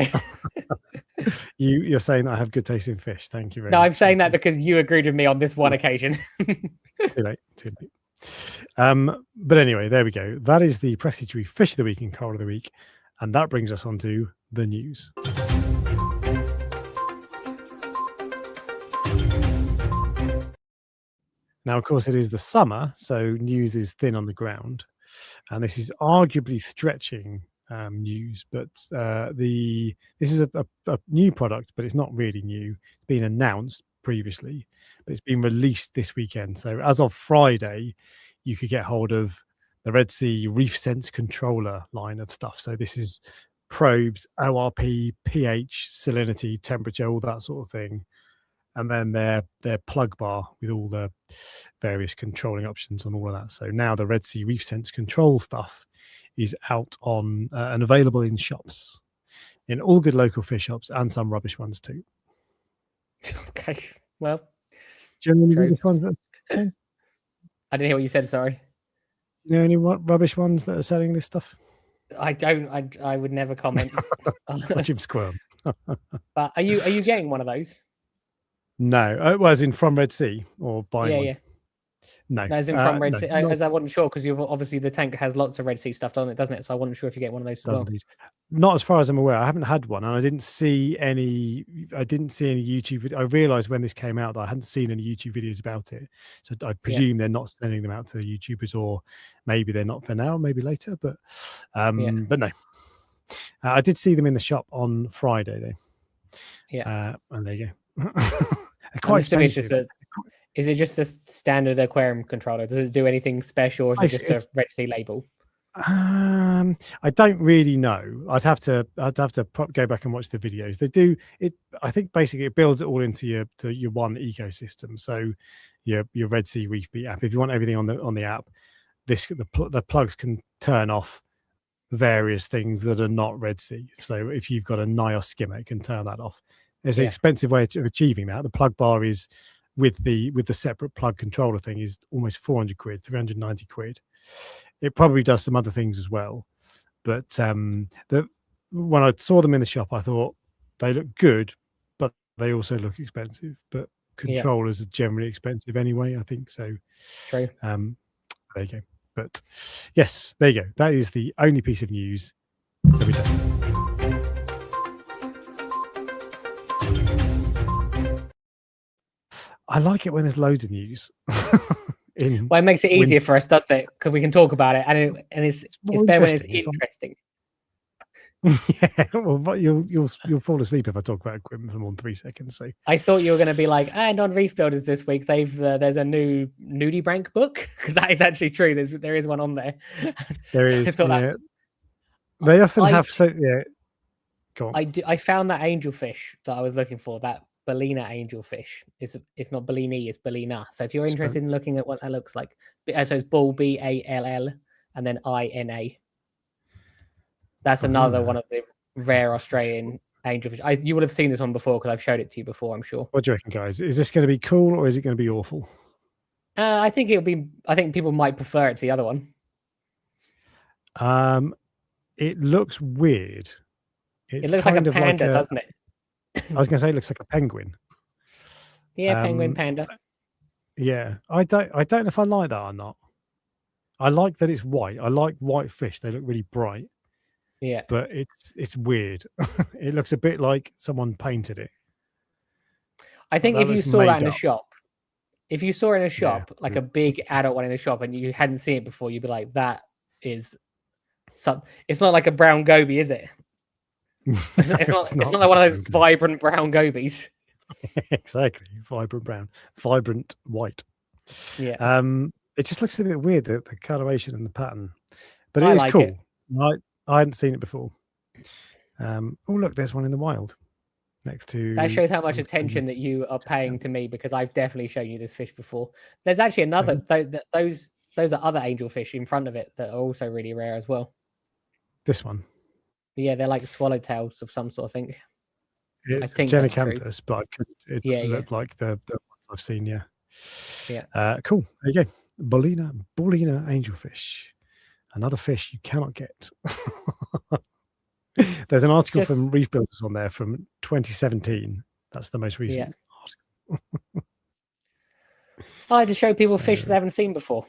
you're saying that I have good tasting fish. Thank you very much. No, I'm saying that because you agreed with me on this one occasion. Too late. But anyway, there we go. That is the Prestige Reef Fish of the Week and Coral of the Week, and that brings us on to the news. Now, of course, it is the summer, so news is thin on the ground, and this is arguably stretching news. But this is a new product, but it's not really new. It's been announced previously, but it's been released this weekend. So as of Friday, you could get hold of the Red Sea Reef Sense controller line of stuff. So this is probes, ORP, pH, salinity, temperature, all that sort of thing. And then their plug bar with all the various controlling options on all of that. So now the Red Sea Reef Sense control stuff is out on and available in shops, in all good local fish shops and some rubbish ones too. Okay, well, do you know any rubbish ones I didn't hear what you said. Sorry. You know any rubbish ones that are selling this stuff? I don't. I would never comment. Jim Squirrel. But are you getting one of those? No, well, as in from Red Sea or buying one? Yeah. No, as in from Red Sea. As I wasn't sure because obviously the tank has lots of Red Sea stuff on it, doesn't it? So I wasn't sure if you get one of those as well. Indeed. Not as far as I'm aware. I haven't had one, and I didn't see any YouTube. I realized when this came out that I hadn't seen any YouTube videos about it, so I presume they're not sending them out to YouTubers, or maybe they're not for now, maybe later. But no, I did see them in the shop on Friday though. Yeah, and there you go. Quite expensive. Is it just a standard aquarium controller? Does it do anything special, or is it just a Red Sea label? I don't really know. I'd have to go back and watch the videos. They do it. I think basically it builds it all into your one ecosystem. So your Red Sea Reef Beat app. If you want everything on the app, the plugs can turn off various things that are not Red Sea. So if you've got a NIOS skimmer, it can turn that off. There's an expensive way of achieving that. The plug bar is with the separate plug controller thing is almost 400 quid, 390 quid. It probably does some other things as well. But when I saw them in the shop, I thought they look good, but they also look expensive. But controllers are generally expensive anyway, I think. So true. There you go. But yes, there you go. That is the only piece of news. So we're done. I like it when there's loads of news. Well, it makes it easier for us, doesn't it? Because we can talk about it, and it's better when it's interesting. Yeah, well, you'll fall asleep if I talk about equipment for more than 3 seconds. So I thought you were going to be like, and on Reef Builders this week, there's a new nudie brank book, because that is actually true. There is one on there. There is. They often have. So yeah. Go on. I found that angelfish that I was looking for. That Ballina angelfish. It's not Bellini, it's Ballina. So if you're interested in looking at what that looks like, so it's Ball BALL and then INA. That's another one of the rare Australian angelfish. You would have seen this one before because I've showed it to you before, I'm sure. What do you reckon, guys? Is this going to be cool or is it going to be awful? I think it'll be. I think people might prefer it to the other one. It looks weird. It looks like a panda, doesn't it? I was going to say it looks like a penguin. Yeah, penguin, panda. Yeah, I don't know if I like that or not. I like that it's white. I like white fish. They look really bright. Yeah, but it's weird. It looks a bit like someone painted it. I think if you saw that in a shop, like a big adult one in a shop, and you hadn't seen it before, you'd be like, "That is So it's not like a brown goby, is it? It's not like one of those vibrant brown gobies. Exactly, vibrant brown, vibrant white. Yeah. It just looks a bit weird, the coloration and the pattern, but it is like cool. I hadn't seen it before. Oh look, there's one in the wild next to. That shows how much attention that you are paying to me, because I've definitely shown you this fish before. There's actually another. Those are other angelfish in front of it that are also really rare as well. This one. Yeah, they're like swallowtails of some sort, I think. It's Genicanthus, but it doesn't look like the ones I've seen. Yeah. Cool. There you go. Bolina angelfish. Another fish you cannot get. There's an article from Reef Builders on there from 2017. That's the most recent article. I like to show people fish they haven't seen before.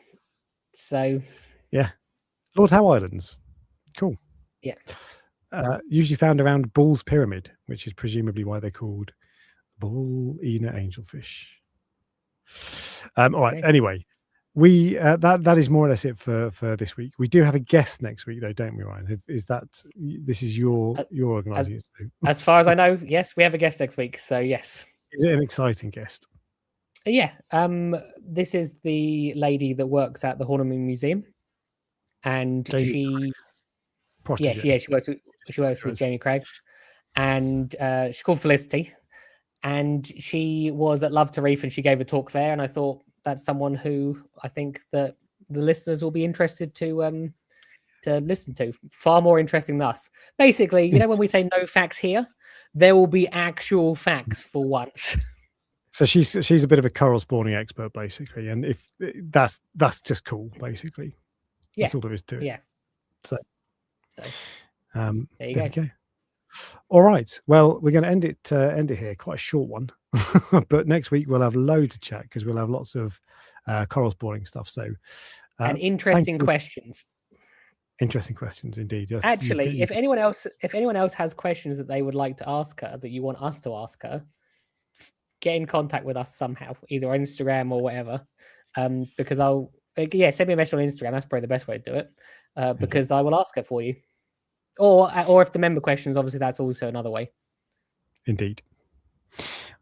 So yeah. Lord Howe Islands. Cool. Yeah. Usually found around Bull's Pyramid, which is presumably why they're called Bolina angelfish. All right. Anyway, we that is more or less it for this week. We do have a guest next week, though, don't we, Ryan? This is your organising? As far as I know, yes, we have a guest next week. So yes. Is it an exciting guest? Yeah. This is the lady that works at the Horniman Museum, and she works with Jamie Craigs, and she's called Felicity, and she was at Love to Reef, and she gave a talk there, and I thought that's someone who I think that the listeners will be interested to listen to. Far more interesting than us. Basically, when we say no facts here, there will be actual facts for once. So she's a bit of a coral spawning expert, basically, and if that's just cool, basically. That's all there is to it. Yeah. So there you go. All right. Well, we're going to end it here. Quite a short one, but next week we'll have loads of chat because we'll have lots of coral spawning stuff. So and interesting questions. Interesting questions indeed. Yes. Actually, if anyone else has questions that they would like to ask her, that you want us to ask her, get in contact with us somehow, either on Instagram or whatever. Because send me a message on Instagram. That's probably the best way to do it. Because I will ask her for you. Or if the member questions, obviously that's also another way. Indeed.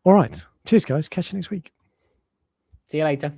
All right. Cheers, guys. Catch you next week. See you later.